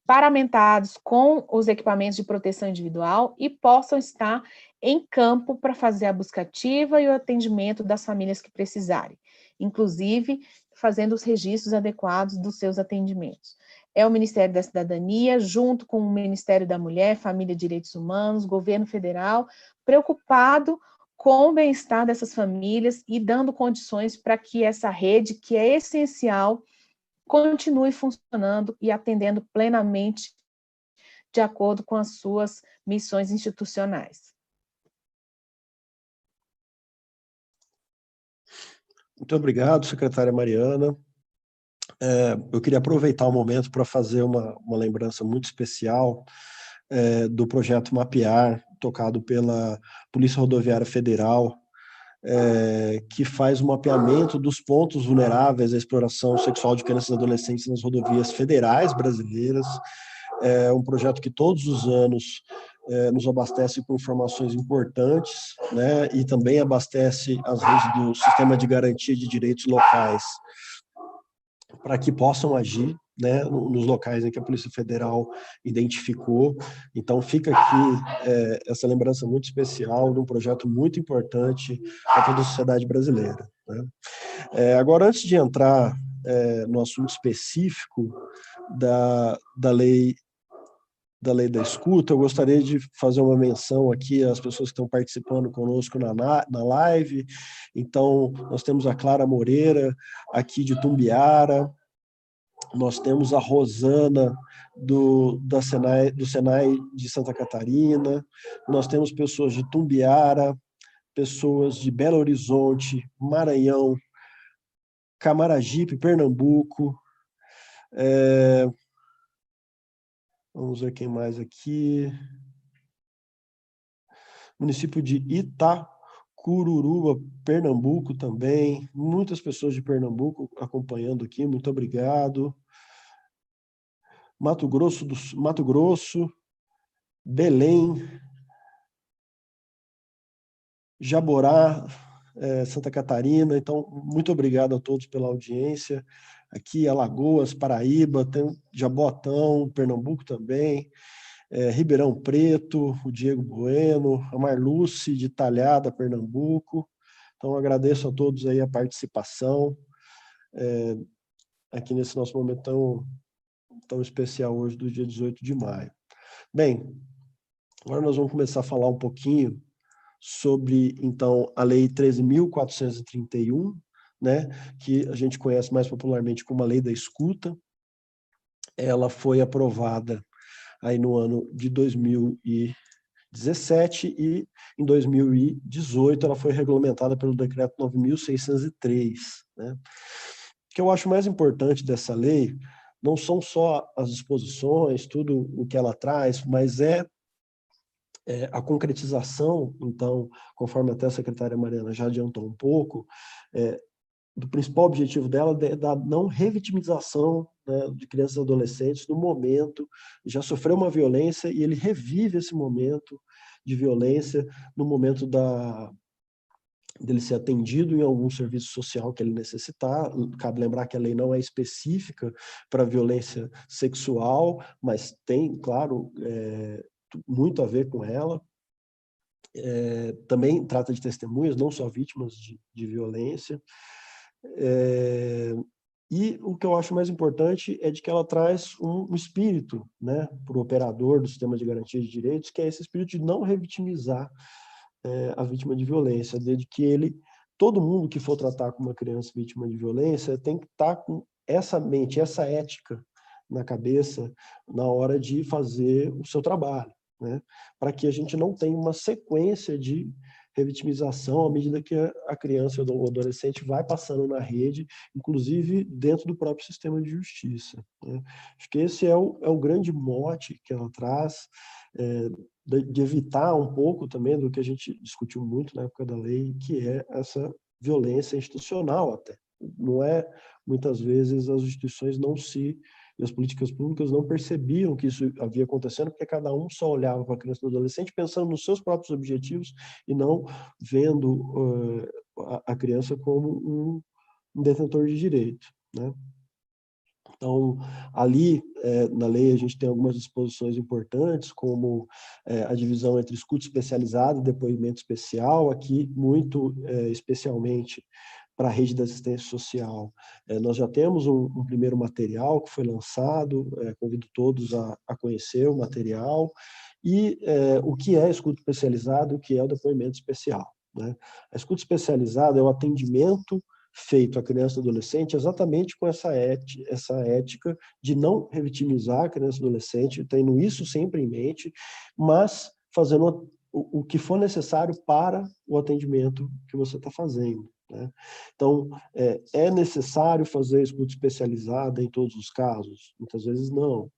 paramentados com os equipamentos de proteção individual e possam estar em campo para fazer a busca ativa e o atendimento das famílias que precisarem, inclusive fazendo os registros adequados dos seus atendimentos. É o Ministério da Cidadania, junto com o Ministério da Mulher, Família e Direitos Humanos, governo federal, preocupado com o bem-estar dessas famílias e dando condições para que essa rede, que é essencial, continue funcionando e atendendo plenamente de acordo com as suas missões institucionais. Muito obrigado, secretária Mariana. Eu queria aproveitar o momento para fazer uma lembrança muito especial do projeto Mapear, tocado pela Polícia Rodoviária Federal, que faz o mapeamento dos pontos vulneráveis à exploração sexual de crianças e adolescentes nas rodovias federais brasileiras. É um projeto que todos os anos nos abastece com informações importantes, né, e também abastece as redes do Sistema de Garantia de Direitos Locais para que possam agir, né, nos locais em que a Polícia Federal identificou. Então, fica aqui essa lembrança muito especial de um projeto muito importante para toda a sociedade brasileira, né? Agora, antes de entrar no assunto específico da lei da escuta, eu gostaria de fazer uma menção aqui às pessoas que estão participando conosco na live. Então, nós temos a Clara Moreira, aqui de Tumbiara, nós temos a Rosana, do Senai de Santa Catarina, nós temos pessoas de Tumbiara, pessoas de Belo Horizonte, Maranhão, Camaragipe, Pernambuco, vamos ver quem mais aqui. Município de Itacururuba, Pernambuco também. Muitas pessoas de Pernambuco acompanhando aqui, muito obrigado. Mato Grosso, Belém, Jaborá, Santa Catarina. Então, muito obrigado a todos pela audiência. Aqui, Alagoas, Paraíba, tem Jaboatão, Pernambuco também. Ribeirão Preto, o Diego Bueno, a Marluce de Talhada, Pernambuco. Então, agradeço a todos aí a participação aqui nesse nosso momento tão especial hoje, do dia 18 de maio. Bem, agora nós vamos começar a falar um pouquinho sobre, então, a Lei 13.431, né, que a gente conhece mais popularmente como a Lei da Escuta. Ela foi aprovada aí no ano de 2017 e em 2018 ela foi regulamentada pelo Decreto 9.603, né? O que eu acho mais importante dessa lei não são só as disposições, tudo o que ela traz, mas a concretização, então, conforme até a secretária Mariana já adiantou um pouco, do principal objetivo dela, da não revitimização, né, de crianças e adolescentes no momento, já sofreu uma violência e ele revive esse momento de violência no momento dele ser atendido em algum serviço social que ele necessitar. Cabe lembrar que a lei não é específica para violência sexual, mas tem, claro, muito a ver com ela. Também trata de testemunhas, não só vítimas de violência. E o que eu acho mais importante é de que ela traz um espírito, né, para o operador do sistema de garantia de direitos, que é esse espírito de não revitimizar a vítima de violência, desde que todo mundo que for tratar com uma criança vítima de violência tem que estar com essa mente, essa ética na cabeça na hora de fazer o seu trabalho, né, para que a gente não tenha uma sequência de revitimização à medida que a criança ou o adolescente vai passando na rede, inclusive dentro do próprio sistema de justiça, né? Acho que esse é o grande mote que ela traz, de evitar um pouco também do que a gente discutiu muito na época da lei, que é essa violência institucional até. Não é, muitas vezes, as instituições e as políticas públicas não percebiam que isso havia acontecendo, porque cada um só olhava para a criança e o adolescente pensando nos seus próprios objetivos e não vendo a criança como um detentor de direito, né? Então, ali, na lei, a gente tem algumas disposições importantes, como a divisão entre escuta especializada e depoimento especial, aqui, muito especialmente para a rede de assistência social. Nós já temos um primeiro material que foi lançado, convido todos a conhecer o material, e o que é escuta especializada e o que é o depoimento especial, né? A escuta especializada é o atendimento feito à criança e adolescente exatamente com essa ética de não revitimizar a criança e adolescente, tendo isso sempre em mente, mas fazendo o que for necessário para o atendimento que você está fazendo, né? Então, é necessário fazer escuta especializada em todos os casos? Muitas vezes não.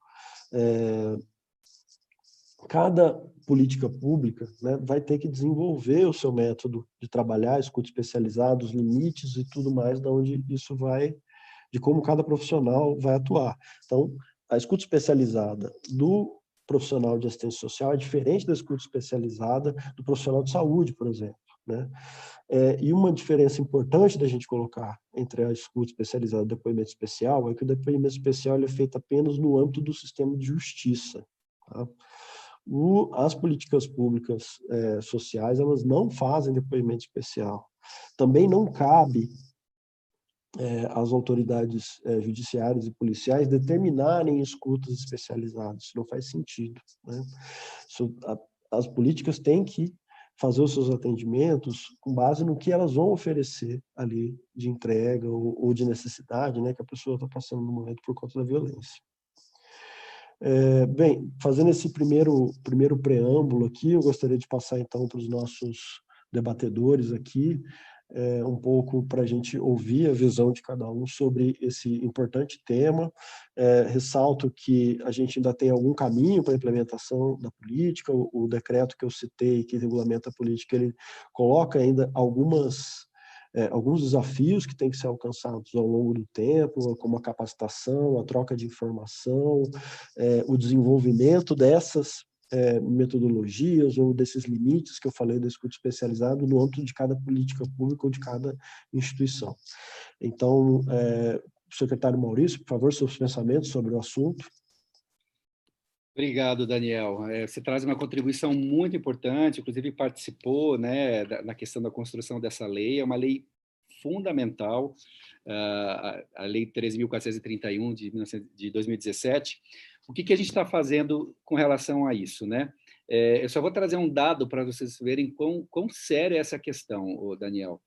Cada política pública, né, vai ter que desenvolver o seu método de trabalhar, escuta especializada, os limites e tudo mais, de onde isso vai, de como cada profissional vai atuar. Então, a escuta especializada do profissional de assistência social é diferente da escuta especializada do profissional de saúde, por exemplo, né? E uma diferença importante da gente colocar entre a escuta especializada e o depoimento especial é que o depoimento especial ele é feito apenas no âmbito do sistema de justiça, tá? As políticas públicas sociais, elas não fazem depoimento especial. Também não cabe às autoridades judiciárias e policiais determinarem escutas especializadas. Isso não faz sentido, né? As políticas têm que fazer os seus atendimentos com base no que elas vão oferecer ali de entrega ou de necessidade, né, que a pessoa está passando no momento por conta da violência. Bem, fazendo esse primeiro preâmbulo aqui, eu gostaria de passar então para os nossos debatedores aqui, um pouco para a gente ouvir a visão de cada um sobre esse importante tema. Ressalto que a gente ainda tem algum caminho para a implementação da política. O decreto que eu citei, que regulamenta a política, ele coloca ainda alguns desafios que têm que ser alcançados ao longo do tempo, como a capacitação, a troca de informação, o desenvolvimento dessas metodologias ou desses limites que eu falei da escuta especializada no âmbito de cada política pública ou de cada instituição. Então, secretário Maurício, por favor, seus pensamentos sobre o assunto. Obrigado, Daniel. Você traz uma contribuição muito importante, inclusive participou, né, na questão da construção dessa lei. É uma lei fundamental, a Lei 13.431 de 2017. O que a gente está fazendo com relação a isso, né? Eu só vou trazer um dado para vocês verem quão séria é essa questão, Daniel.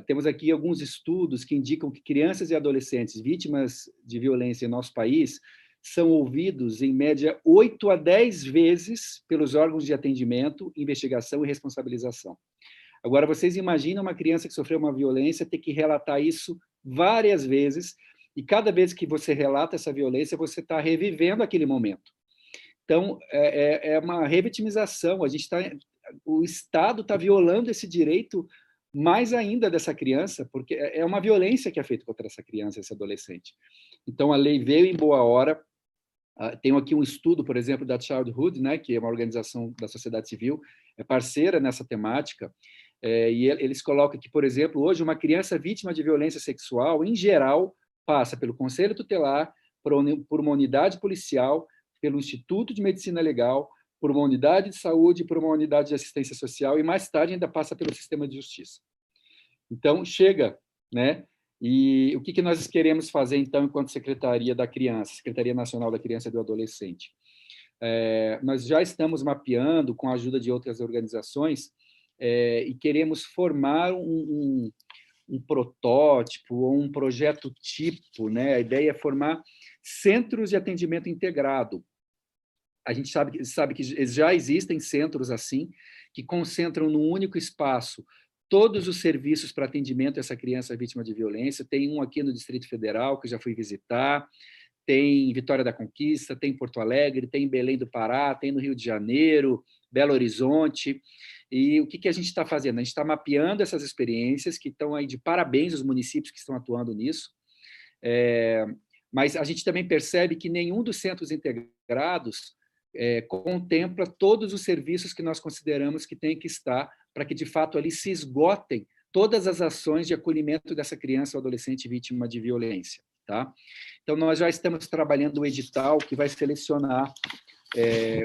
Temos aqui alguns estudos que indicam que crianças e adolescentes vítimas de violência em nosso país são ouvidos, em média, 8 a 10 vezes pelos órgãos de atendimento, investigação e responsabilização. Agora, vocês imaginam uma criança que sofreu uma violência ter que relatar isso várias vezes, e cada vez que você relata essa violência, você está revivendo aquele momento. Então, é uma revitimização. O Estado está violando esse direito mais ainda dessa criança, porque é uma violência que é feita contra essa criança, esse adolescente. Então, a lei veio em boa hora. Tenho aqui um estudo, por exemplo, da Childhood, né, que é uma organização da sociedade civil, é parceira nessa temática, e eles colocam que, por exemplo, hoje uma criança vítima de violência sexual, em geral, passa pelo Conselho Tutelar, por uma unidade policial, pelo Instituto de Medicina Legal, por uma unidade de saúde, por uma unidade de assistência social, e mais tarde ainda passa pelo sistema de justiça. Então, chega, né? E o que nós queremos fazer, então, enquanto Secretaria da Criança, Secretaria Nacional da Criança e do Adolescente? Nós já estamos mapeando, com a ajuda de outras organizações, e queremos formar um protótipo ou um projeto tipo, né? A ideia é formar centros de atendimento integrado. A gente sabe que já existem centros assim, que concentram num único espaço todos os serviços para atendimento a essa criança vítima de violência. Tem um aqui no Distrito Federal, que eu já fui visitar, tem em Vitória da Conquista, tem em Porto Alegre, tem em Belém do Pará, tem no Rio de Janeiro, Belo Horizonte. E o que a gente está fazendo? A gente está mapeando essas experiências, que estão aí de parabéns os municípios que estão atuando nisso, mas a gente também percebe que nenhum dos centros integrados contempla todos os serviços que nós consideramos que tem que estar para que, de fato, ali se esgotem todas as ações de acolhimento dessa criança ou adolescente vítima de violência. Tá? Então, nós já estamos trabalhando o edital que vai selecionar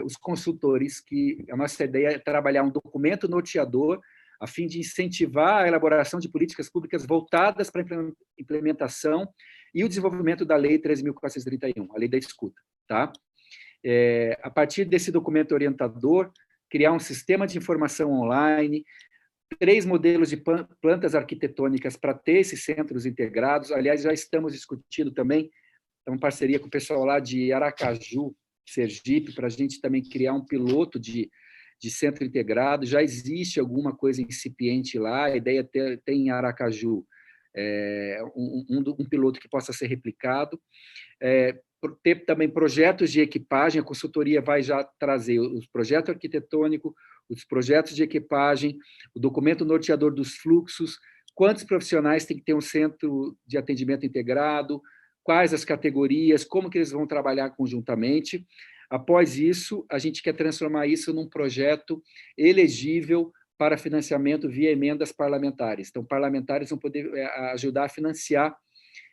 os consultores, que a nossa ideia é trabalhar um documento norteador a fim de incentivar a elaboração de políticas públicas voltadas para a implementação e o desenvolvimento da Lei 13.431, a Lei da Escuta. Tá? A partir desse documento orientador, criar um sistema de informação online, 3 modelos de plantas arquitetônicas para ter esses centros integrados. Aliás, já estamos discutindo também, uma parceria com o pessoal lá de Aracaju, Sergipe, para a gente também criar um piloto de centro integrado. Já existe alguma coisa incipiente lá, a ideia tem em Aracaju um piloto que possa ser replicado. Ter também projetos de equipagem, a consultoria vai já trazer os projetos arquitetônicos, os projetos de equipagem, o documento norteador dos fluxos, quantos profissionais tem que ter um centro de atendimento integrado, quais as categorias, como que eles vão trabalhar conjuntamente. Após isso, a gente quer transformar isso num projeto elegível para financiamento via emendas parlamentares. Então, parlamentares vão poder ajudar a financiar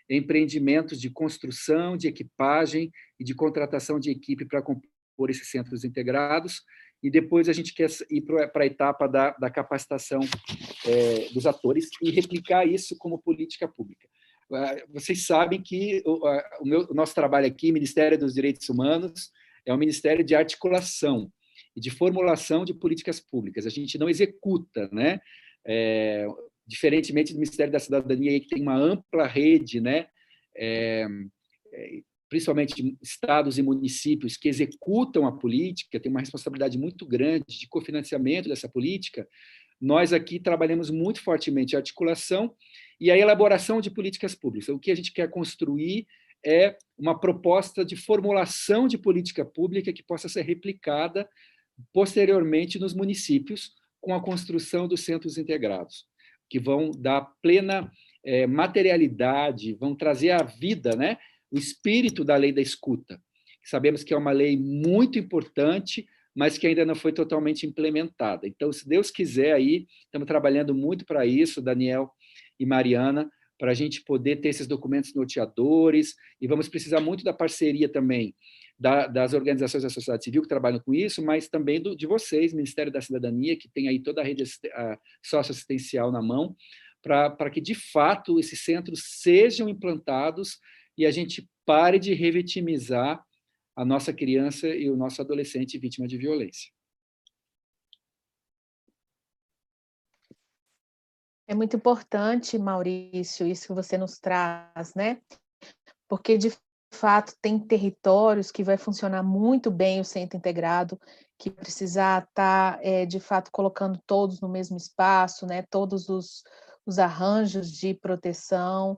empreendimentos de construção, de equipagem e de contratação de equipe para compor esses centros integrados, e depois a gente quer ir para a etapa da capacitação dos atores e replicar isso como política pública. Vocês sabem que o nosso trabalho aqui, Ministério dos Direitos Humanos, é um ministério de articulação e de formulação de políticas públicas. A gente não executa, né? Diferentemente do Ministério da Cidadania, que tem uma ampla rede, né? Principalmente estados e municípios que executam a política, tem uma responsabilidade muito grande de cofinanciamento dessa política. Nós aqui trabalhamos muito fortemente a articulação e a elaboração de políticas públicas. O que a gente quer construir é uma proposta de formulação de política pública que possa ser replicada posteriormente nos municípios com a construção dos centros integrados, que vão dar plena materialidade, vão trazer à vida, né, o espírito da lei da escuta. Sabemos que é uma lei muito importante, mas que ainda não foi totalmente implementada. Então, se Deus quiser, aí estamos trabalhando muito para isso, Daniel e Mariana, para a gente poder ter esses documentos norteadores, e vamos precisar muito da parceria também das organizações da sociedade civil que trabalham com isso, mas também de vocês, Ministério da Cidadania, que tem aí toda a rede socioassistencial na mão, para que, de fato, esses centros sejam implantados e a gente pare de revitimizar a nossa criança e o nosso adolescente vítima de violência. É muito importante, Maurício, isso que você nos traz, né? Porque, de fato, tem territórios que vai funcionar muito bem o centro integrado, que precisar estar, de fato, colocando todos no mesmo espaço, né? Todos os arranjos de proteção,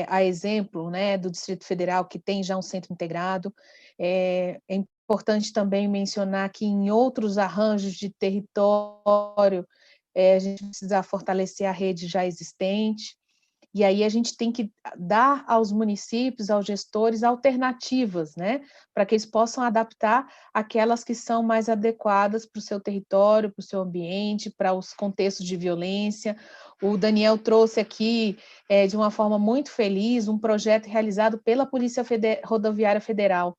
a exemplo, né, do Distrito Federal, que tem já um centro integrado. É importante também mencionar que em outros arranjos de território, a gente precisa fortalecer a rede já existente, e aí a gente tem que dar aos municípios, aos gestores, alternativas, né, para que eles possam adaptar aquelas que são mais adequadas para o seu território, para o seu ambiente, para os contextos de violência. O Daniel trouxe aqui, de uma forma muito feliz, um projeto realizado pela Polícia Rodoviária Federal,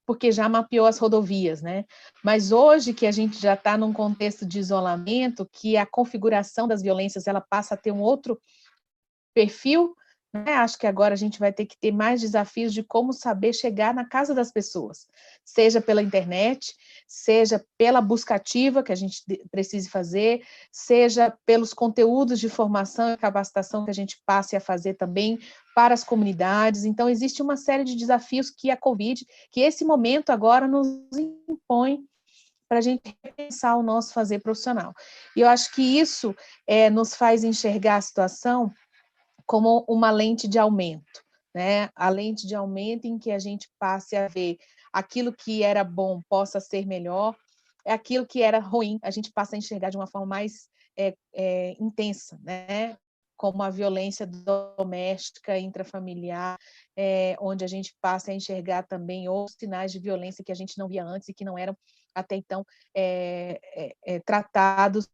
porque já mapeou as rodovias, né? Mas hoje que a gente já está num contexto de isolamento, que a configuração das violências ela passa a ter um outro perfil, né? Acho que agora a gente vai ter que ter mais desafios de como saber chegar na casa das pessoas, seja pela internet, seja pela busca ativa que a gente precise fazer, seja pelos conteúdos de formação e capacitação que a gente passe a fazer também para as comunidades. Então, existe uma série de desafios que a Covid, que esse momento agora nos impõe para a gente repensar o nosso fazer profissional. E eu acho que isso nos faz enxergar a situação como uma lente de aumento, né? A lente de aumento em que a gente passe a ver aquilo que era bom possa ser melhor, aquilo que era ruim a gente passa a enxergar de uma forma mais intensa, né? Como a violência doméstica, intrafamiliar, onde a gente passa a enxergar também outros sinais de violência que a gente não via antes e que não eram até então tratados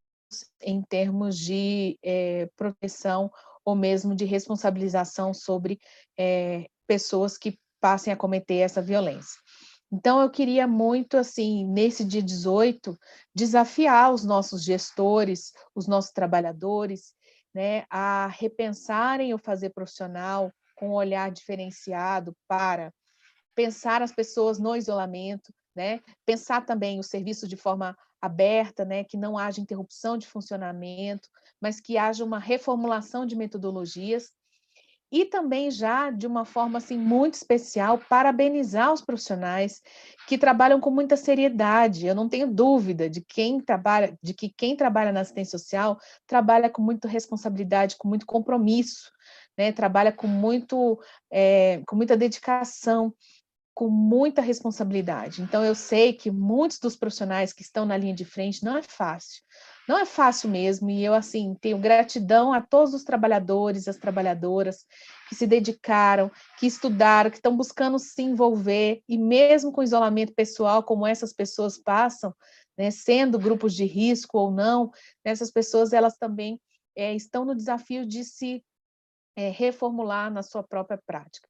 em termos de proteção ou mesmo de responsabilização sobre pessoas que passem a cometer essa violência. Então, eu queria muito, assim, nesse dia 18, desafiar os nossos gestores, os nossos trabalhadores, né, a repensarem o fazer profissional com um olhar diferenciado para pensar as pessoas no isolamento, né, pensar também o serviço de forma aberta, né, que não haja interrupção de funcionamento, mas que haja uma reformulação de metodologias, e também já de uma forma assim muito especial parabenizar os profissionais que trabalham com muita seriedade. Eu não tenho dúvida de que quem trabalha na assistência social trabalha com muita responsabilidade, com muito compromisso, né? Trabalha com muita dedicação, com muita responsabilidade. Então, eu sei que muitos dos profissionais que estão na linha de frente não é fácil, Não é fácil mesmo, e eu, assim, tenho gratidão a todos os trabalhadores, as trabalhadoras que se dedicaram, que estudaram, que estão buscando se envolver, e mesmo com isolamento pessoal, como essas pessoas passam, né, sendo grupos de risco ou não, essas pessoas, elas também estão no desafio de se reformular na sua própria prática.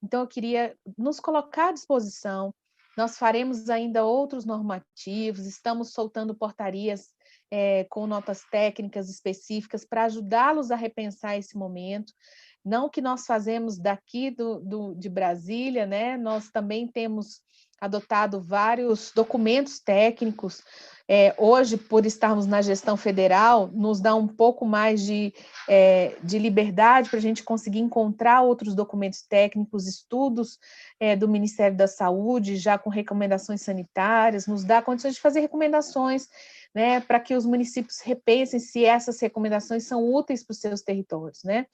Então, eu queria nos colocar à disposição. Nós faremos ainda outros normativos, estamos soltando portarias com notas técnicas específicas para ajudá-los a repensar esse momento. Não que nós fazemos daqui de Brasília, né? Nós também temos adotado vários documentos técnicos. Hoje, por estarmos na gestão federal, nos dá um pouco mais de liberdade para a gente conseguir encontrar outros documentos técnicos, estudos do Ministério da Saúde, já com recomendações sanitárias, nos dá condições de fazer recomendações, né, para que os municípios repensem se essas recomendações são úteis para os seus territórios, né,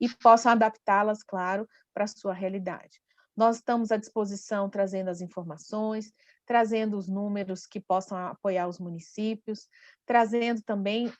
e possam adaptá-las, claro, para a sua realidade. Nós estamos à disposição trazendo as informações, trazendo os números que possam apoiar os municípios, trazendo também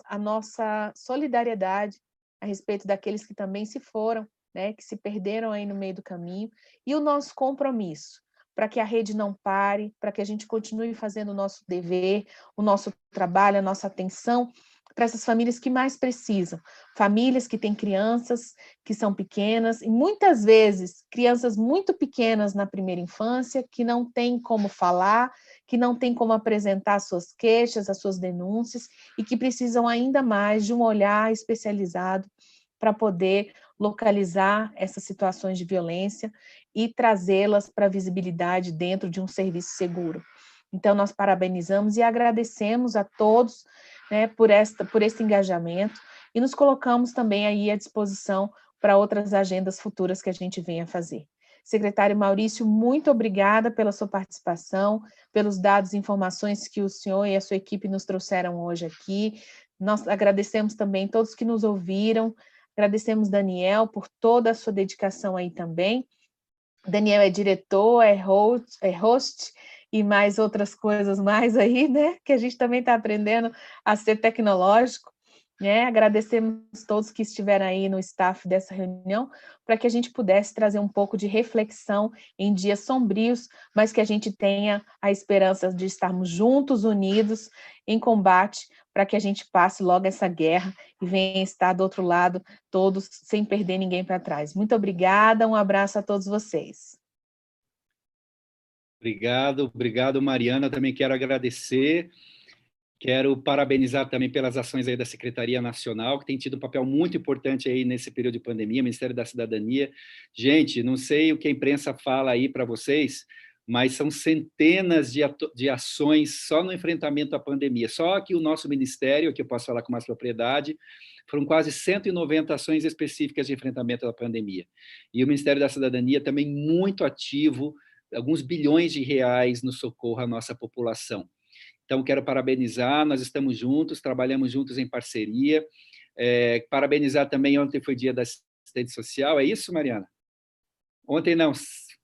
a nossa solidariedade a respeito daqueles que também se foram, né, que se perderam aí no meio do caminho, e o nosso compromisso para que a rede não pare, para que a gente continue fazendo o nosso dever, o nosso trabalho, a nossa atenção para essas famílias que mais precisam, famílias que têm crianças que são pequenas, e muitas vezes crianças muito pequenas na primeira infância, que não têm como falar, que não têm como apresentar as suas queixas, as suas denúncias, e que precisam ainda mais de um olhar especializado para poder localizar essas situações de violência e trazê-las para a visibilidade dentro de um serviço seguro. Então, nós parabenizamos e agradecemos a todos, né, por esse engajamento, e nos colocamos também aí à disposição para outras agendas futuras que a gente venha fazer. Secretário Maurício, muito obrigada pela sua participação, pelos dados e informações que o senhor e a sua equipe nos trouxeram hoje aqui. Nós agradecemos também todos que nos ouviram, agradecemos Daniel por toda a sua dedicação aí também. Daniel é diretor, é host e mais outras coisas mais aí, né? Que a gente também está aprendendo a ser tecnológico, né? Agradecemos todos que estiveram aí no staff dessa reunião, para que a gente pudesse trazer um pouco de reflexão em dias sombrios, mas que a gente tenha a esperança de estarmos juntos, unidos, em combate, para que a gente passe logo essa guerra e venha estar do outro lado, todos, sem perder ninguém para trás. Muito obrigada, um abraço a todos vocês. Obrigado, Mariana. Também quero agradecer. Quero parabenizar também pelas ações aí da Secretaria Nacional, que tem tido um papel muito importante aí nesse período de pandemia, Ministério da Cidadania. Gente, não sei o que a imprensa fala aí para vocês, mas são centenas de ações só no enfrentamento à pandemia. Só que o nosso ministério, aqui eu posso falar com mais propriedade, foram quase 190 ações específicas de enfrentamento à pandemia. E o Ministério da Cidadania também muito ativo, alguns bilhões de reais no socorro à nossa população. Então, quero parabenizar, nós estamos juntos, trabalhamos juntos em parceria. Parabenizar também, ontem foi dia da assistente social, é isso, Mariana? Ontem não,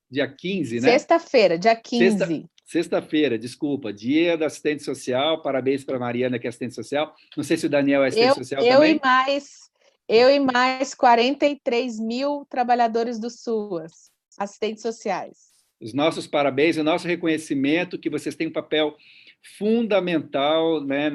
dia 15, né? Sexta-feira, dia 15. Sexta-feira, desculpa, dia da assistente social, parabéns para a Mariana, que é assistente social. Não sei se o Daniel é assistente social também. Eu e mais 43 mil trabalhadores do SUAS, assistentes sociais. Os nossos parabéns, o nosso reconhecimento, que vocês têm um papel fundamental, né,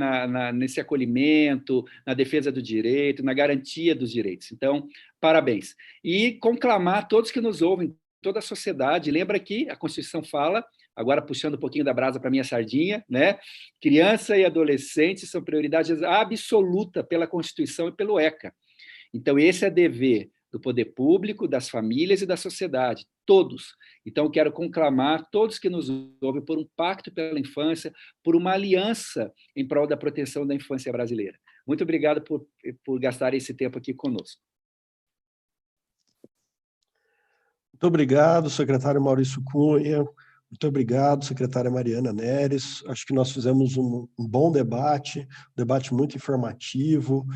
nesse acolhimento, na defesa do direito, na garantia dos direitos. Então, parabéns. E conclamar todos que nos ouvem, toda a sociedade, lembra que a Constituição fala, agora puxando um pouquinho da brasa para a minha sardinha, né? Criança e adolescente são prioridade absoluta pela Constituição e pelo ECA. Então, esse é dever do poder público, das famílias e da sociedade, todos. Então, quero conclamar todos que nos ouvem por um pacto pela infância, por uma aliança em prol da proteção da infância brasileira. Muito obrigado por gastar esse tempo aqui conosco. Muito obrigado, secretário Maurício Cunha. Muito obrigado, secretária Mariana Neres. Acho que nós fizemos um bom debate muito informativo,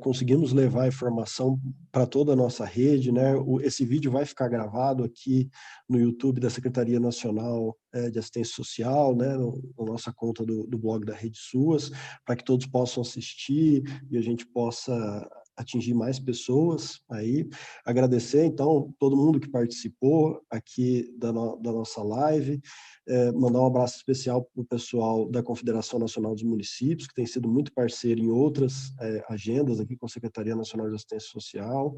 conseguimos levar a informação para toda a nossa rede, né? Esse vídeo vai ficar gravado aqui no YouTube da Secretaria Nacional de Assistência Social, né? Na nossa conta do blog da Rede SUAS, para que todos possam assistir e a gente possa atingir mais pessoas aí. Agradecer, então, todo mundo que participou aqui da nossa live, mandar um abraço especial para o pessoal da Confederação Nacional dos Municípios, que tem sido muito parceiro em outras agendas aqui com a Secretaria Nacional de Assistência Social,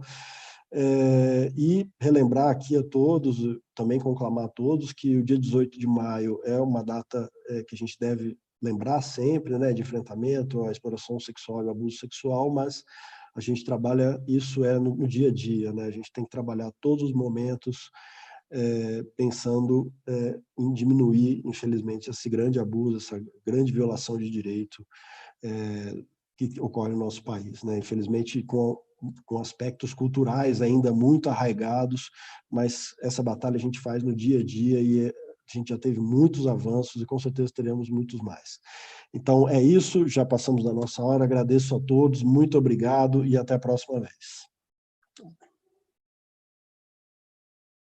e relembrar aqui a todos, também conclamar a todos, que o dia 18 de maio é uma data que a gente deve lembrar sempre, né, de enfrentamento à exploração sexual e ao abuso sexual, mas a gente trabalha isso no dia a dia, né? A gente tem que trabalhar todos os momentos pensando em diminuir, infelizmente, esse grande abuso, essa grande violação de direito que ocorre no nosso país, né? Infelizmente, com aspectos culturais ainda muito arraigados, mas essa batalha a gente faz no dia a dia e a gente já teve muitos avanços e com certeza teremos muitos mais. Então, é isso, já passamos da nossa hora, agradeço a todos, muito obrigado e até a próxima vez.